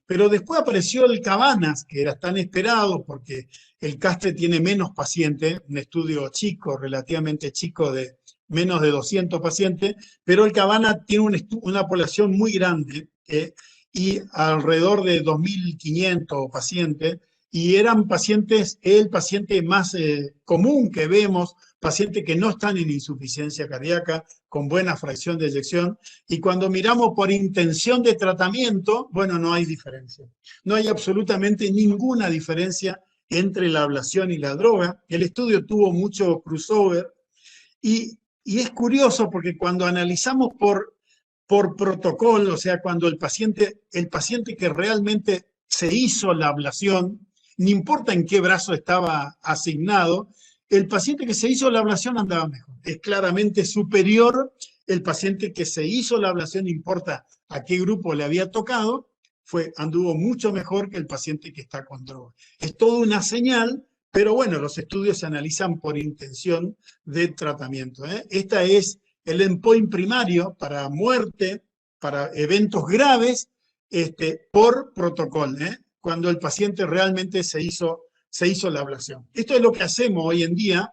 Pero después apareció el CABANAS, que era tan esperado porque el CASTLE tiene menos pacientes, un estudio chico, relativamente chico, de menos de 200 pacientes, pero el CABANAS tiene una población muy grande y alrededor de 2.500 pacientes, y eran pacientes, el paciente más común que vemos, pacientes que no están en insuficiencia cardíaca, con buena fracción de eyección, y cuando miramos por intención de tratamiento, bueno, no hay diferencia. No hay absolutamente ninguna diferencia entre la ablación y la droga. El estudio tuvo mucho crossover, y es curioso porque cuando analizamos por protocolo, o sea, cuando el paciente que realmente se hizo la ablación, no importa en qué brazo estaba asignado, el paciente que se hizo la ablación andaba mejor. Es claramente superior el paciente que se hizo la ablación, no importa a qué grupo le había tocado, anduvo mucho mejor que el paciente que está con droga. Es toda una señal, pero bueno, los estudios se analizan por intención de tratamiento, ¿eh? Esta es el endpoint primario para muerte, para eventos graves, por protocolo, ¿eh? Cuando el paciente realmente se hizo la ablación. Esto es lo que hacemos hoy en día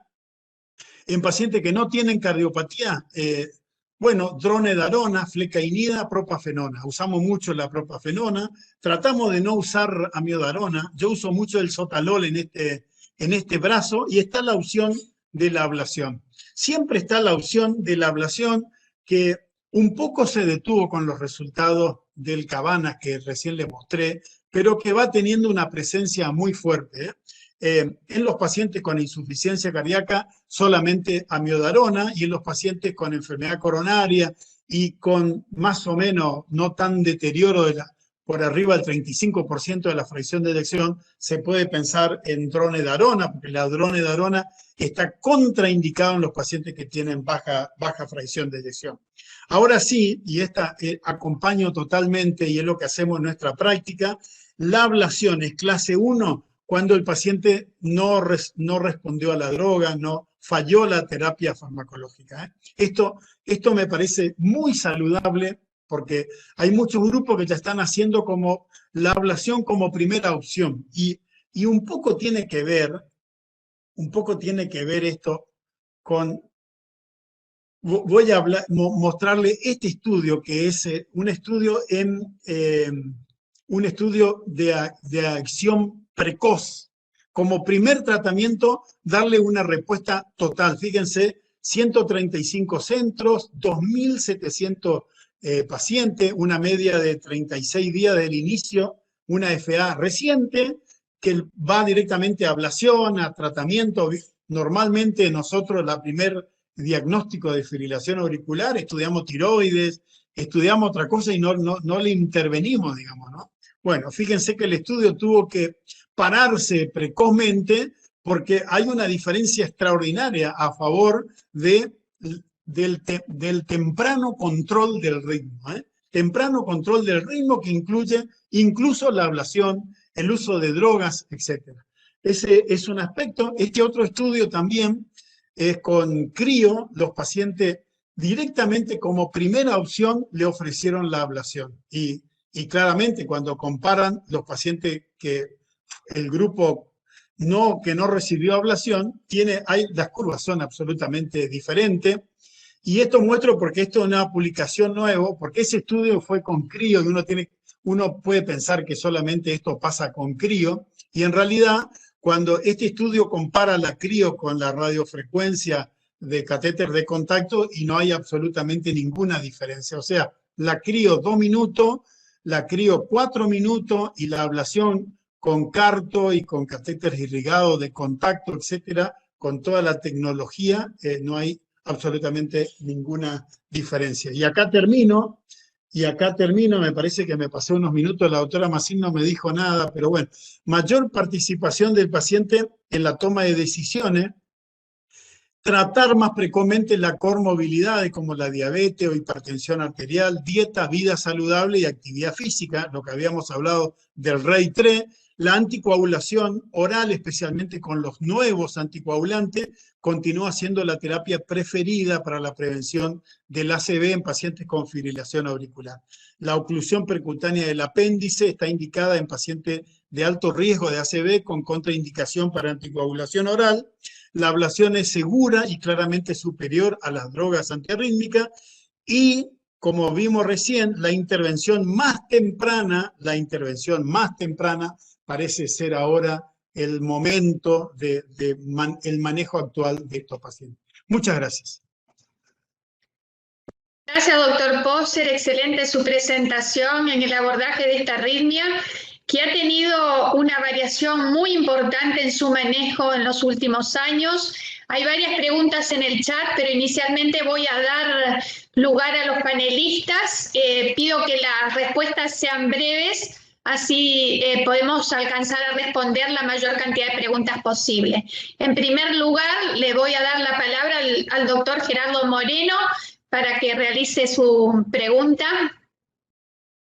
en pacientes que no tienen cardiopatía. Bueno, dronedarona, flecainida, propafenona. Usamos mucho la propafenona. Tratamos de no usar amiodarona. Yo uso mucho el sotalol en este brazo, y está la opción de la ablación. Siempre está la opción de la ablación, que un poco se detuvo con los resultados del CABANAS que recién les mostré, pero que va teniendo una presencia muy fuerte, ¿eh? En los pacientes con insuficiencia cardíaca solamente amiodarona, y en los pacientes con enfermedad coronaria y con más o menos no tan deterioro por arriba del 35% de la fracción de eyección, se puede pensar en dronedarona, porque la dronedarona está contraindicada en los pacientes que tienen baja fracción de eyección. Ahora sí, y esta acompaño totalmente, y es lo que hacemos en nuestra práctica, la ablación es clase 1 cuando el paciente no respondió a la droga, no falló la terapia farmacológica, ¿eh? Esto me parece muy saludable, porque hay muchos grupos que ya están haciendo como la ablación como primera opción, y un poco tiene que ver esto con voy a mostrarle este estudio, que es un estudio de acción precoz. Como primer tratamiento, darle una respuesta total. Fíjense, 135 centros, 2.700 pacientes, una media de 36 días del inicio, una FA reciente, que va directamente a ablación, a tratamiento. Normalmente nosotros la primer diagnóstico de fibrilación auricular, estudiamos tiroides, estudiamos otra cosa y no le intervenimos, digamos, ¿no? Bueno, fíjense que el estudio tuvo que pararse precozmente porque hay una diferencia extraordinaria a favor del temprano control del ritmo, ¿eh? Temprano control del ritmo que incluye incluso la ablación, el uso de drogas, etc. Ese es un aspecto. Este otro estudio también es con crío, los pacientes directamente como primera opción le ofrecieron la ablación. Y claramente cuando comparan los pacientes que el grupo que no recibió ablación, las curvas son absolutamente diferentes. Y esto muestro porque esto es una publicación nueva, porque ese estudio fue con crío y uno puede pensar que solamente esto pasa con crío, y en realidad cuando este estudio compara la crío con la radiofrecuencia de catéter de contacto y no hay absolutamente ninguna diferencia. O sea, la crío 2 minutos, la crío 4 minutos y la ablación con carto y con catéter irrigado de contacto, etcétera, con toda la tecnología, no hay absolutamente ninguna diferencia. Y acá termino, me parece que me pasé unos minutos, la doctora Massín no me dijo nada, pero bueno, mayor participación del paciente en la toma de decisiones, tratar más precozmente la comorbilidades como la diabetes o hipertensión arterial, dieta, vida saludable y actividad física, lo que habíamos hablado del REI-3, la anticoagulación oral, especialmente con los nuevos anticoagulantes, continúa siendo la terapia preferida para la prevención del ACV en pacientes con fibrilación auricular. La oclusión percutánea del apéndice está indicada en pacientes de alto riesgo de ACV con contraindicación para anticoagulación oral. La ablación es segura y claramente superior a las drogas antiarrítmicas y, como vimos recién, la intervención más temprana parece ser ahora el momento el manejo actual de estos pacientes. Muchas gracias. Gracias, doctor Poser. Excelente su presentación en el abordaje de esta arritmia, que ha tenido una variación muy importante en su manejo en los últimos años. Hay varias preguntas en el chat, pero inicialmente voy a dar lugar a los panelistas. Pido que las respuestas sean breves, así podemos alcanzar a responder la mayor cantidad de preguntas posible. En primer lugar, le voy a dar la palabra al doctor Gerardo Moreno para que realice su pregunta.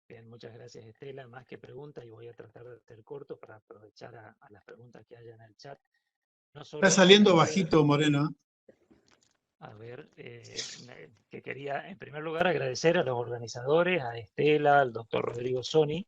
Bien, muchas gracias, Estela. Más que pregunta, y voy a tratar de ser corto para aprovechar a las preguntas que haya en el chat. No solo está saliendo bajito, Moreno. A ver, que quería en primer lugar agradecer a los organizadores, a Estela, al doctor Rodrigo Soni,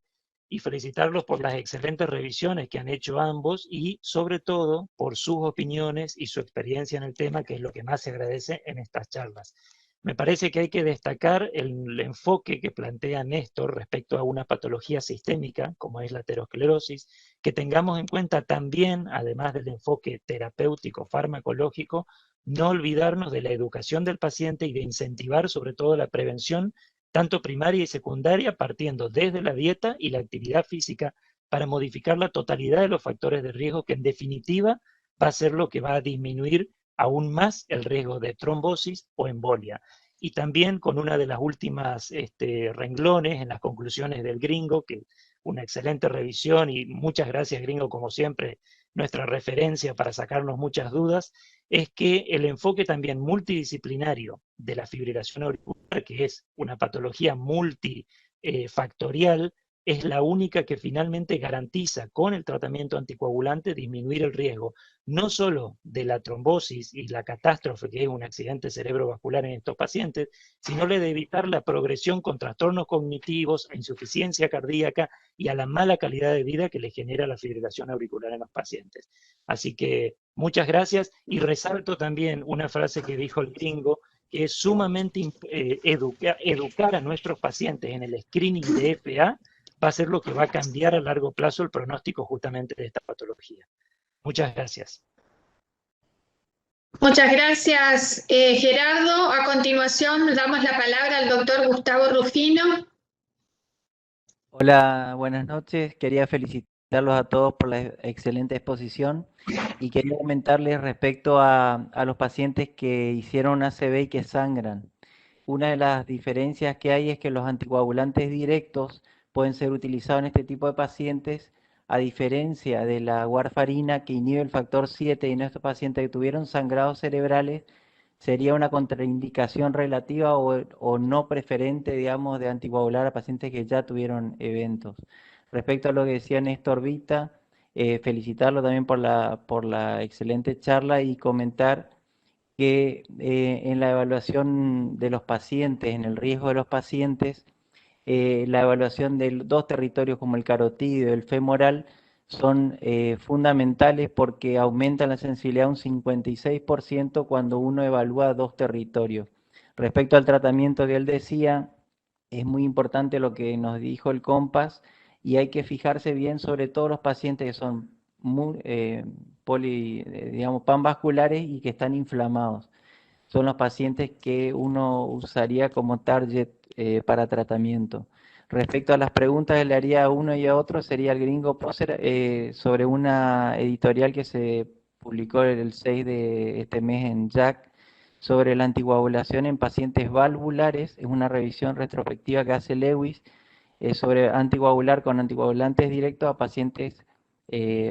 y felicitarlos por las excelentes revisiones que han hecho ambos y sobre todo por sus opiniones y su experiencia en el tema, que es lo que más se agradece en estas charlas. Me parece que hay que destacar el enfoque que plantea Néstor respecto a una patología sistémica, como es la aterosclerosis, que tengamos en cuenta también, además del enfoque terapéutico farmacológico, no olvidarnos de la educación del paciente y de incentivar sobre todo la prevención, tanto primaria y secundaria, partiendo desde la dieta y la actividad física para modificar la totalidad de los factores de riesgo, que en definitiva va a ser lo que va a disminuir aún más el riesgo de trombosis o embolia. Y también con una de las últimas renglones en las conclusiones del Gringo, que una excelente revisión, y muchas gracias, Gringo, como siempre, nuestra referencia para sacarnos muchas dudas, es que el enfoque también multidisciplinario de la fibrilación auricular, que es una patología multifactorial, es la única que finalmente garantiza con el tratamiento anticoagulante disminuir el riesgo, no solo de la trombosis y la catástrofe, que es un accidente cerebrovascular en estos pacientes, sino de evitar la progresión con trastornos cognitivos, a insuficiencia cardíaca y a la mala calidad de vida que le genera la fibrilación auricular en los pacientes. Así que muchas gracias, y resalto también una frase que dijo el Gringo, que es sumamente educar a nuestros pacientes en el screening de FA, va a ser lo que va a cambiar a largo plazo el pronóstico justamente de esta patología. Muchas gracias. Muchas gracias, Gerardo. A continuación damos la palabra al doctor Gustavo Rufino. Hola, buenas noches. Quería felicitarlos a todos por la excelente exposición y quería comentarles respecto a los pacientes que hicieron ACV y que sangran. Una de las diferencias que hay es que los anticoagulantes directos pueden ser utilizados en este tipo de pacientes, a diferencia de la warfarina que inhibe el factor 7 y en estos pacientes que tuvieron sangrados cerebrales, sería una contraindicación relativa o no preferente, digamos, de anticoagular a pacientes que ya tuvieron eventos. Respecto a lo que decía Néstor Vita, felicitarlo también por la excelente charla y comentar que en la evaluación de los pacientes, en el riesgo de los pacientes, la evaluación de dos territorios como el carotídeo y el femoral son fundamentales porque aumentan la sensibilidad un 56% cuando uno evalúa dos territorios. Respecto al tratamiento que él decía, es muy importante lo que nos dijo el COMPAS y hay que fijarse bien sobre todo los pacientes que son muy, digamos, panvasculares y que están inflamados. Son los pacientes que uno usaría como target para tratamiento. Respecto a las preguntas que le haría a uno y a otro, sería el gringo Poser sobre una editorial que se publicó el 6 de este mes en JACC sobre la anticoagulación en pacientes valvulares. Es una revisión retrospectiva que hace Lewis sobre anticoagular con anticoagulantes directos a pacientes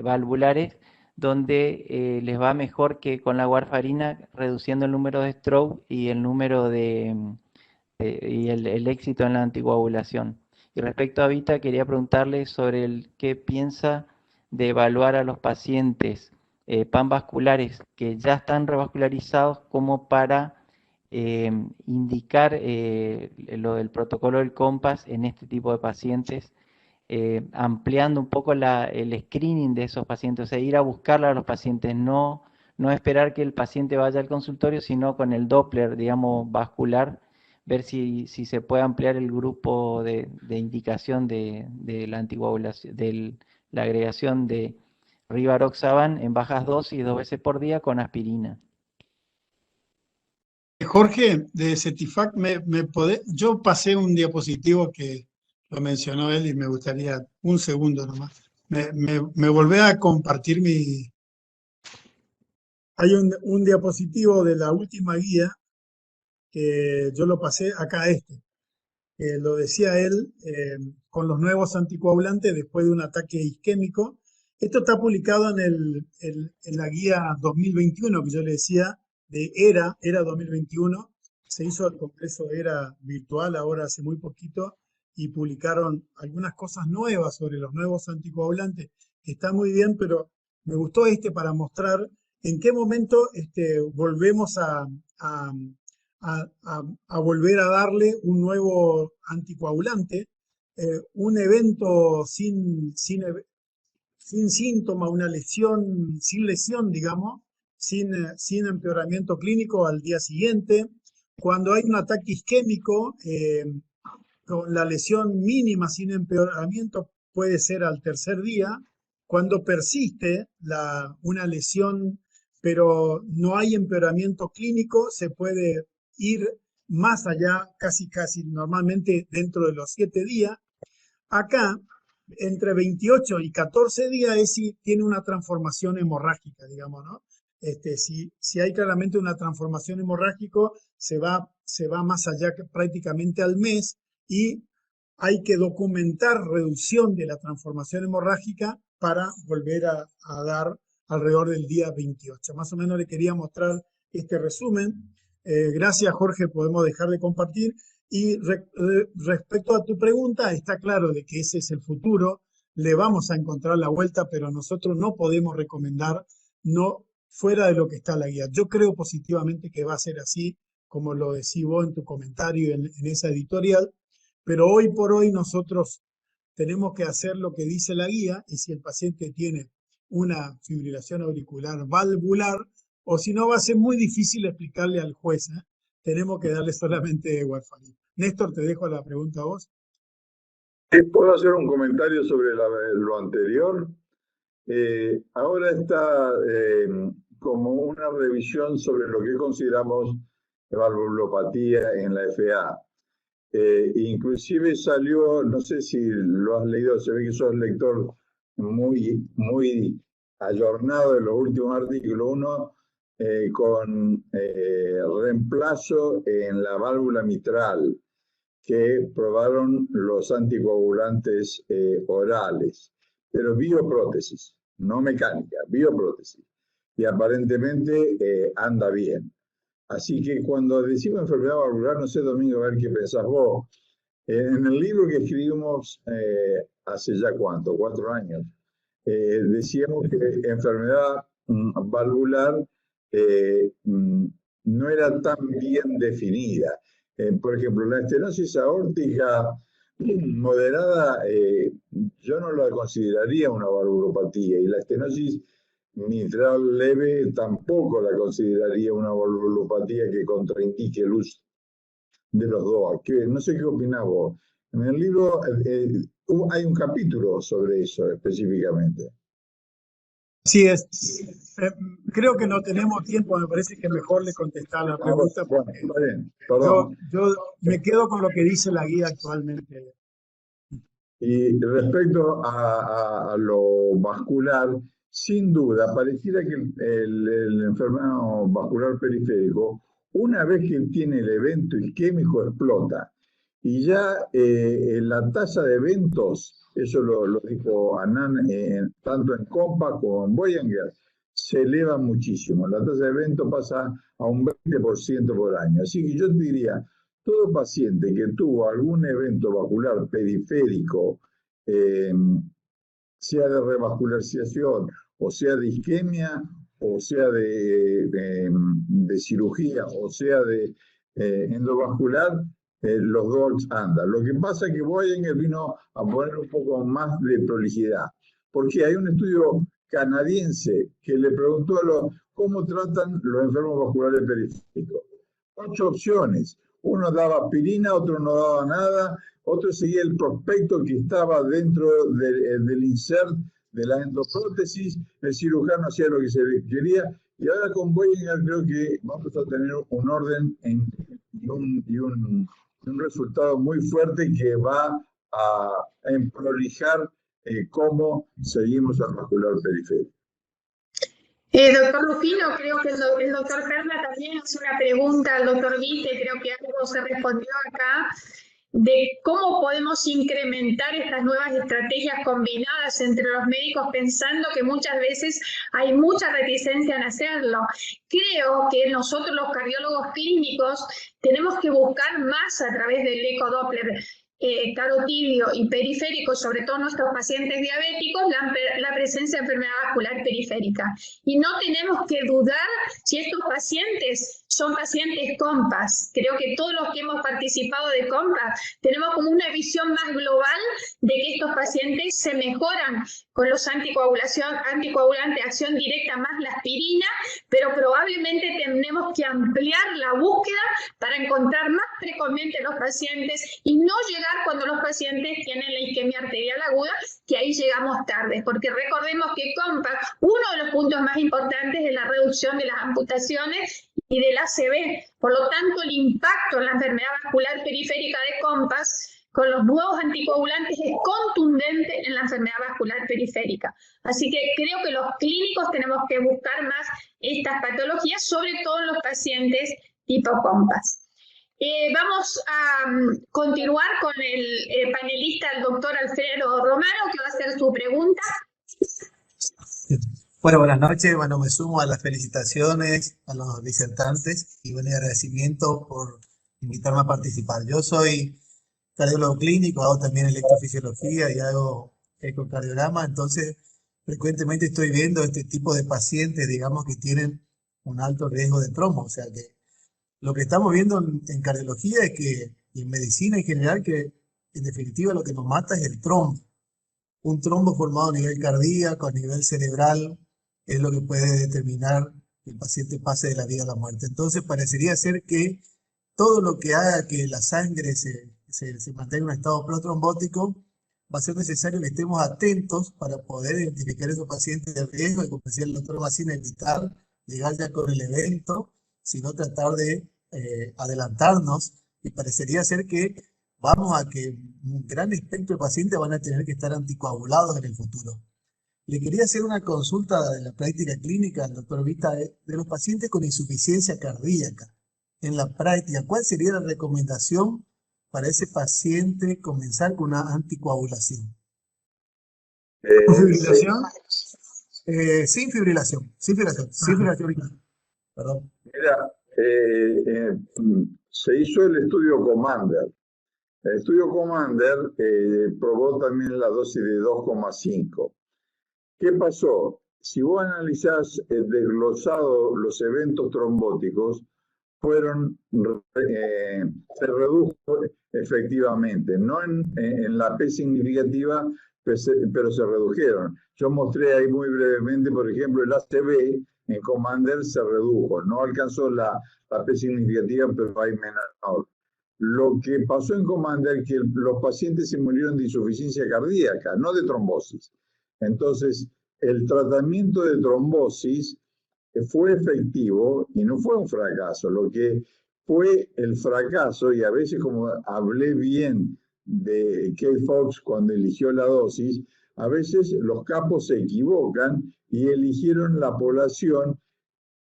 valvulares, donde les va mejor que con la warfarina, reduciendo el número de stroke y el número y el éxito en la anticoagulación. Y respecto a Vita, quería preguntarle sobre qué piensa de evaluar a los pacientes panvasculares que ya están revascularizados como para indicar lo del protocolo del COMPAS en este tipo de pacientes, ampliando un poco el screening de esos pacientes, o sea, ir a buscarla a los pacientes, no esperar que el paciente vaya al consultorio, sino con el Doppler, digamos, vascular, ver si se puede ampliar el grupo de indicación de la anticoagulación, de la agregación de rivaroxaban en bajas dosis 2 veces por día con aspirina. Jorge, de Cetifac, yo pasé un diapositivo que lo mencionó él y me gustaría un segundo nomás. Me volví a compartir Hay un diapositivo de la última guía que yo lo pasé acá lo decía él, con los nuevos anticoagulantes después de un ataque isquémico. Esto está publicado en la guía 2021 que yo le decía, de ERA 2021. Se hizo el congreso ERA virtual ahora hace muy poquito y publicaron algunas cosas nuevas sobre los nuevos anticoagulantes, que está muy bien, pero me gustó para mostrar en qué momento volvemos a volver a darle un nuevo anticoagulante, un evento sin síntoma, una lesión, sin lesión, digamos, sin empeoramiento clínico al día siguiente. Cuando hay un ataque isquémico, con la lesión mínima sin empeoramiento puede ser al tercer día. Cuando persiste una lesión, pero no hay empeoramiento clínico, se puede ir más allá, casi normalmente dentro de los 7 días. Acá, entre 28 y 14 días, tiene una transformación hemorrágica, digamos, ¿no? Si hay claramente una transformación hemorrágica, se va más allá, que prácticamente al mes, y hay que documentar reducción de la transformación hemorrágica para volver a dar alrededor del día 28. Más o menos le quería mostrar este resumen. Gracias, Jorge, podemos dejar de compartir. Y respecto a tu pregunta, está claro de que ese es el futuro, le vamos a encontrar la vuelta, pero nosotros no podemos recomendar fuera de lo que está la guía. Yo creo positivamente que va a ser así, como lo decís vos en tu comentario en esa editorial, pero hoy por hoy nosotros tenemos que hacer lo que dice la guía, y si el paciente tiene una fibrilación auricular valvular, o si no, va a ser muy difícil explicarle al juez tenemos que darle solamente warfarin. Néstor, te dejo la pregunta a vos. ¿Puedo hacer un comentario sobre lo anterior? Ahora está como una revisión sobre lo que consideramos valvulopatía en la FA. Inclusive salió, no sé si lo has leído, se ve que sos lector muy ayornado de los últimos artículos, uno con reemplazo en la válvula mitral que probaron los anticoagulantes orales, pero bioprótesis, no mecánica, bioprótesis, y aparentemente anda bien. Así que cuando decimos enfermedad valvular, no sé, Domingo, a ver qué pensás vos. En el libro que escribimos hace ya ¿cuánto? 4 años, decíamos que enfermedad valvular no era tan bien definida. Por ejemplo, la estenosis aórtica moderada, yo no la consideraría una valvulopatía, y la estenosis mitral leve tampoco la consideraría una valvulopatía que contraindique el uso de los dos. No sé qué opinás vos. En el libro hay un capítulo sobre eso específicamente. Sí, creo que no tenemos tiempo, me parece que mejor le contestar la pregunta. Bueno, está bien, perdón. Yo me quedo con lo que dice la guía actualmente. Y respecto a lo vascular, sin duda, pareciera que el enfermero vascular periférico, una vez que tiene el evento isquémico, explota. Y ya la tasa de eventos, eso lo dijo Anand, tanto en COMPAS como en Boehringer, se eleva muchísimo. La tasa de eventos pasa a un 20% por año. Así que yo te diría, todo paciente que tuvo algún evento vascular periférico, sea de revascularización, o sea de isquemia, o sea de cirugía, o sea de endovascular, los dos andan. Lo que pasa es que Boehringer vino a poner un poco más de prolijidad, porque hay un estudio canadiense que le preguntó cómo tratan los enfermos vasculares periféricos. 8 opciones. Uno daba aspirina, otro no daba nada, otro seguía el prospecto que estaba dentro del insert de la endoprótesis, el cirujano hacía lo que se quería, y ahora con Boehringer creo que vamos a tener un orden y un resultado muy fuerte que va a prolijar cómo seguimos al vascular periférico. Doctor Rufino, creo que el doctor Perla también hace una pregunta al doctor Vite, creo que algo se respondió acá, de cómo podemos incrementar estas nuevas estrategias combinadas entre los médicos, pensando que muchas veces hay mucha reticencia en hacerlo. Creo que nosotros los cardiólogos clínicos tenemos que buscar más a través del ecodoppler carotidio y periférico, sobre todo nuestros pacientes diabéticos, la presencia de enfermedad vascular periférica. Y no tenemos que dudar si estos pacientes son pacientes COMPAS. Creo que todos los que hemos participado de COMPAS tenemos como una visión más global de que estos pacientes se mejoran con los anticoagulantes de acción directa más la aspirina, pero probablemente tenemos que ampliar la búsqueda para encontrar más precozmente los pacientes y no llegar cuando los pacientes tienen la isquemia arterial aguda, que ahí llegamos tarde, porque recordemos que COMPAS, uno de los puntos más importantes es la reducción de las amputaciones y del ACV. Por lo tanto, el impacto en la enfermedad vascular periférica de COMPAS con los nuevos anticoagulantes es contundente en la enfermedad vascular periférica. Así que creo que los clínicos tenemos que buscar más estas patologías, sobre todo en los pacientes tipo COMPAS. Vamos a continuar con el panelista, el doctor Alfredo Romano, que va a hacer su pregunta. Bueno, buenas noches. Bueno, me sumo a las felicitaciones a los disertantes y buen agradecimiento por invitarme a participar. Yo soy cardiólogo clínico, hago también electrofisiología y hago ecocardiograma, entonces frecuentemente estoy viendo este tipo de pacientes, digamos, que tienen un alto riesgo de trombo. O sea que lo que estamos viendo en cardiología es que, y en medicina en general, que en definitiva lo que nos mata es el trombo. Un trombo formado a nivel cardíaco, a nivel cerebral, es lo que puede determinar que el paciente pase de la vida a la muerte. Entonces parecería ser que todo lo que haga que la sangre se mantenga en un estado protrombótico, va a ser necesario que estemos atentos para poder identificar a esos pacientes de riesgo y, como decía el doctor Massina, evitar llegar ya con el evento, sino tratar de adelantarnos, y parecería ser que vamos a que un gran espectro de pacientes van a tener que estar anticoagulados en el futuro. Le quería hacer una consulta de la práctica clínica al doctor Vita de los pacientes con insuficiencia cardíaca. En la práctica, ¿cuál sería la recomendación para ese paciente comenzar con una anticoagulación? ¿Con fibrilación? Sin fibrilación. Perdón. Mira, se hizo el estudio Commander. El estudio Commander probó también la dosis de 2,5. ¿Qué pasó? Si vos analizás desglosado los eventos trombóticos, se redujo efectivamente, no en la P significativa, pero se redujeron. Yo mostré ahí muy brevemente, por ejemplo, el ACV en Commander se redujo, no alcanzó la P significativa, pero hay menor. Lo que pasó en Commander es que los pacientes se murieron de insuficiencia cardíaca, no de trombosis. Entonces, el tratamiento de trombosis fue efectivo y no fue un fracaso. Lo que fue el fracaso, y a veces, como hablé bien de Kate Fox cuando eligió la dosis, a veces los capos se equivocan y eligieron la población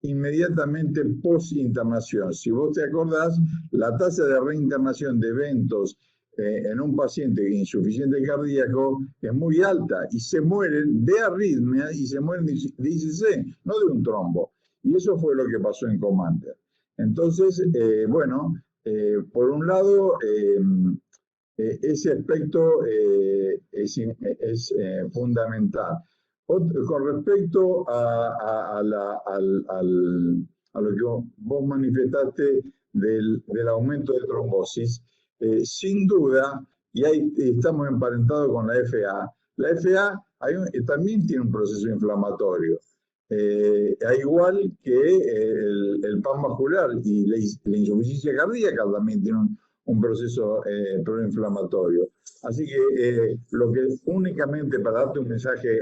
inmediatamente post-internación. Si vos te acordás, la tasa de reinternación de eventos en un paciente insuficiente cardíaco es muy alta y se mueren de arritmia y se mueren de ICC, no de un trombo. Y eso fue lo que pasó en Commander. Entonces, por un lado, ese aspecto es fundamental. Con respecto a lo que vos manifestaste del aumento de trombosis, sin duda, y ahí estamos emparentados con la FA también tiene un proceso inflamatorio, al igual que el pan vascular y la insuficiencia cardíaca también tiene un proceso proinflamatorio. Así que lo que únicamente para darte un mensaje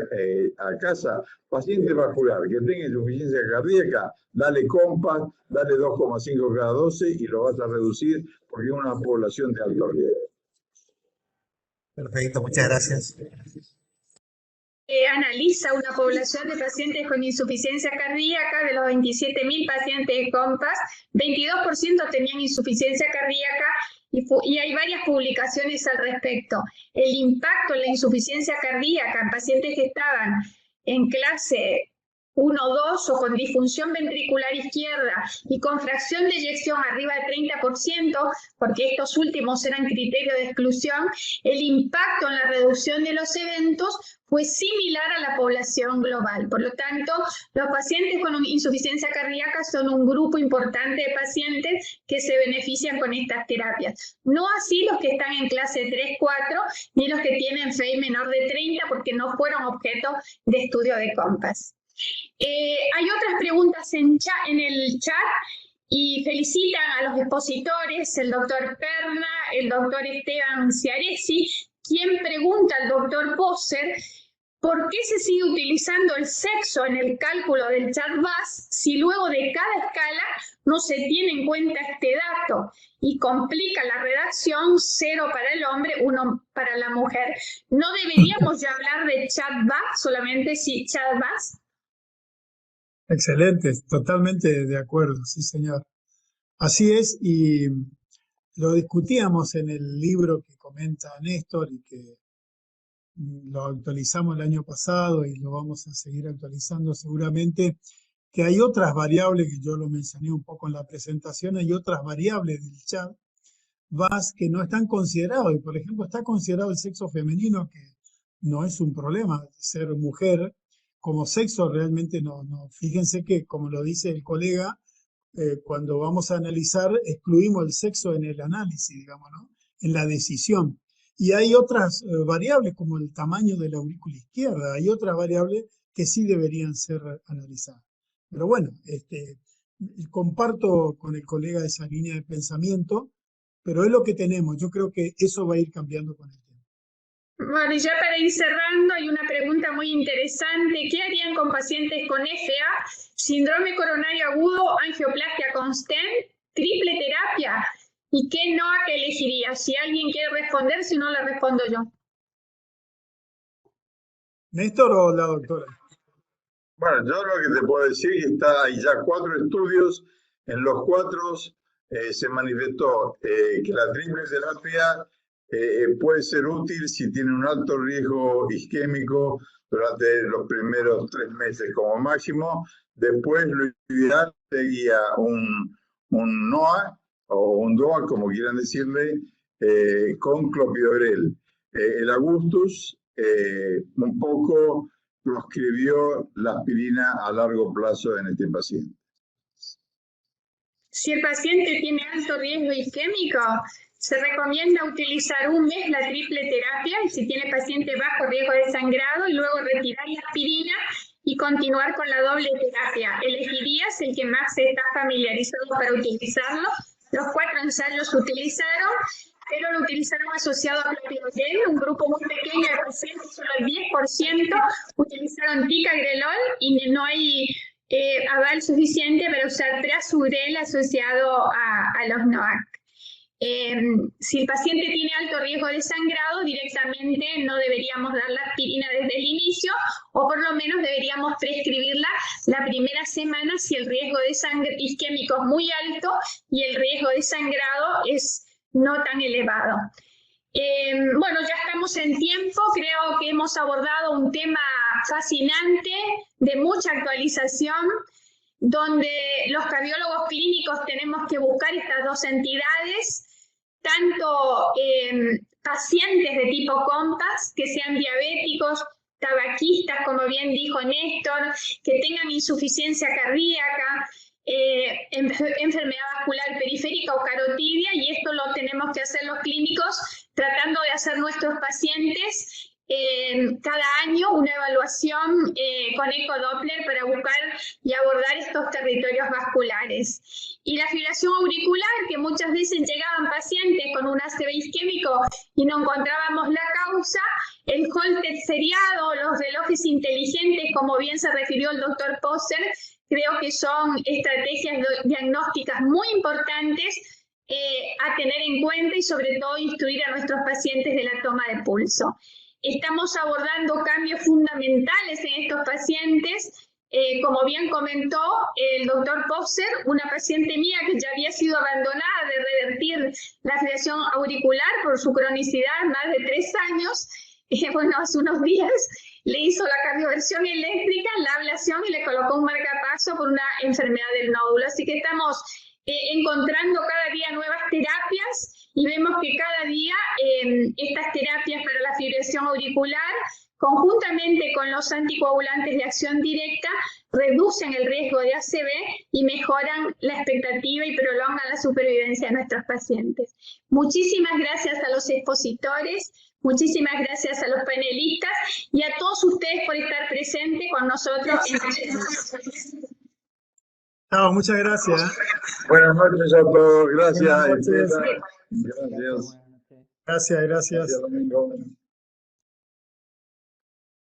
a casa, paciente vascular que tenga insuficiencia cardíaca, dale Compass, dale 2,5 cada 12 y lo vas a reducir porque es una población de alto riesgo. Perfecto, muchas gracias. Analiza una población de pacientes con insuficiencia cardíaca. De los 27.000 pacientes de Compass, 22% tenían insuficiencia cardíaca y hay varias publicaciones al respecto. El impacto en la insuficiencia cardíaca en pacientes que estaban en clase 1 o 2 o con disfunción ventricular izquierda y con fracción de eyección arriba del 30%, porque estos últimos eran criterio de exclusión, el impacto en la reducción de los eventos fue similar a la población global. Por lo tanto, los pacientes con insuficiencia cardíaca son un grupo importante de pacientes que se benefician con estas terapias. No así los que están en clase 3, 4, ni los que tienen FEI menor de 30, porque no fueron objeto de estudio de Compass. Hay otras preguntas en el chat y felicitan a los expositores, el doctor Perna, el doctor Esteban Ciaresi, quien pregunta al doctor Poser por qué se sigue utilizando el sexo en el cálculo del CHA2-VAS si luego de cada escala no se tiene en cuenta este dato y complica la redacción, 0 para el hombre, 1 para la mujer. ¿No deberíamos ya hablar de CHA2-VAS, solamente si CHA2-VAS? Excelente, totalmente de acuerdo, sí señor. Así es, y lo discutíamos en el libro que comenta Néstor y que lo actualizamos el año pasado y lo vamos a seguir actualizando seguramente, que hay otras variables, que yo lo mencioné un poco en la presentación, hay otras variables del CHA2-VAS que no están consideradas, y por ejemplo está considerado el sexo femenino, que no es un problema ser mujer, como sexo realmente no. Fíjense que, como lo dice el colega, cuando vamos a analizar, excluimos el sexo en el análisis, digamos, ¿no? En la decisión. Y hay otras variables, como el tamaño de la aurícula izquierda, hay otras variables que sí deberían ser analizadas. Pero bueno, y comparto con el colega esa línea de pensamiento, pero es lo que tenemos. Yo creo que eso va a ir cambiando con el tiempo. Bueno, y ya para ir cerrando, hay una pregunta muy interesante. ¿Qué harían con pacientes con FA, síndrome coronario agudo, angioplastia con stent, triple terapia? ¿Y qué no a qué elegiría? Si alguien quiere responder, si no, le respondo yo. ¿Néstor o la doctora? Bueno, yo lo que te puedo decir es que hay ya 4 estudios, en los 4 se manifestó que la triple terapia puede ser útil si tiene un alto riesgo isquémico durante los primeros 3 meses como máximo. Después lo ideal sería un NOA o un DOA, como quieran decirle, con clopidogrel. El Augustus un poco proscribió la aspirina a largo plazo en este paciente. Si el paciente tiene alto riesgo isquémico, se recomienda utilizar un mes la triple terapia, y si tiene paciente bajo riesgo de sangrado, y luego retirar la aspirina y continuar con la doble terapia. Elegirías el que más está familiarizado para utilizarlo. Los 4 ensayos se utilizaron, pero lo utilizaron asociado a clopidogrel. Un grupo muy pequeño de pacientes, solo el 10%, utilizaron ticagrelol y no hay aval suficiente para usar prasugrel asociado a los NOAC. Si el paciente tiene alto riesgo de sangrado, directamente no deberíamos dar la aspirina desde el inicio, o por lo menos deberíamos prescribirla la primera semana si el riesgo de sangre isquémico es muy alto y el riesgo de sangrado es no tan elevado. Bueno, ya estamos en tiempo, creo que hemos abordado un tema fascinante, de mucha actualización, donde los cardiólogos clínicos tenemos que buscar estas 2 entidades, tanto pacientes de tipo COMPAS, que sean diabéticos, tabaquistas, como bien dijo Néstor, que tengan insuficiencia cardíaca, enfermedad vascular periférica o carotidia, y esto lo tenemos que hacer los clínicos tratando de hacer nuestros pacientes cada año una evaluación con ecodoppler para buscar y abordar estos territorios vasculares. Y la fibrilación auricular, que muchas veces llegaban pacientes con un ACV isquémico y no encontrábamos la causa, el Holter seriado, los relojes inteligentes, como bien se refirió el doctor Poser, creo que son estrategias diagnósticas muy importantes a tener en cuenta, y sobre todo instruir a nuestros pacientes de la toma de pulso. Estamos abordando cambios fundamentales en estos pacientes. Como bien comentó el doctor Poser, una paciente mía que ya había sido abandonada de revertir la fibrilación auricular por su cronicidad, más de 3 años, bueno, hace unos días le hizo la cardioversión eléctrica, la ablación y le colocó un marcapaso por una enfermedad del nódulo. Así que estamos encontrando cada día nuevas terapias, y vemos que cada día estas terapias para la fibrilación auricular, conjuntamente con los anticoagulantes de acción directa, reducen el riesgo de ACV y mejoran la expectativa y prolongan la supervivencia de nuestros pacientes. Muchísimas gracias a los expositores, muchísimas gracias a los panelistas y a todos ustedes por estar presentes con nosotros. Chao, muchas gracias. Buenas noches a todos. Gracias. Buenas noches. Gracias. Gracias. Gracias, Domingo.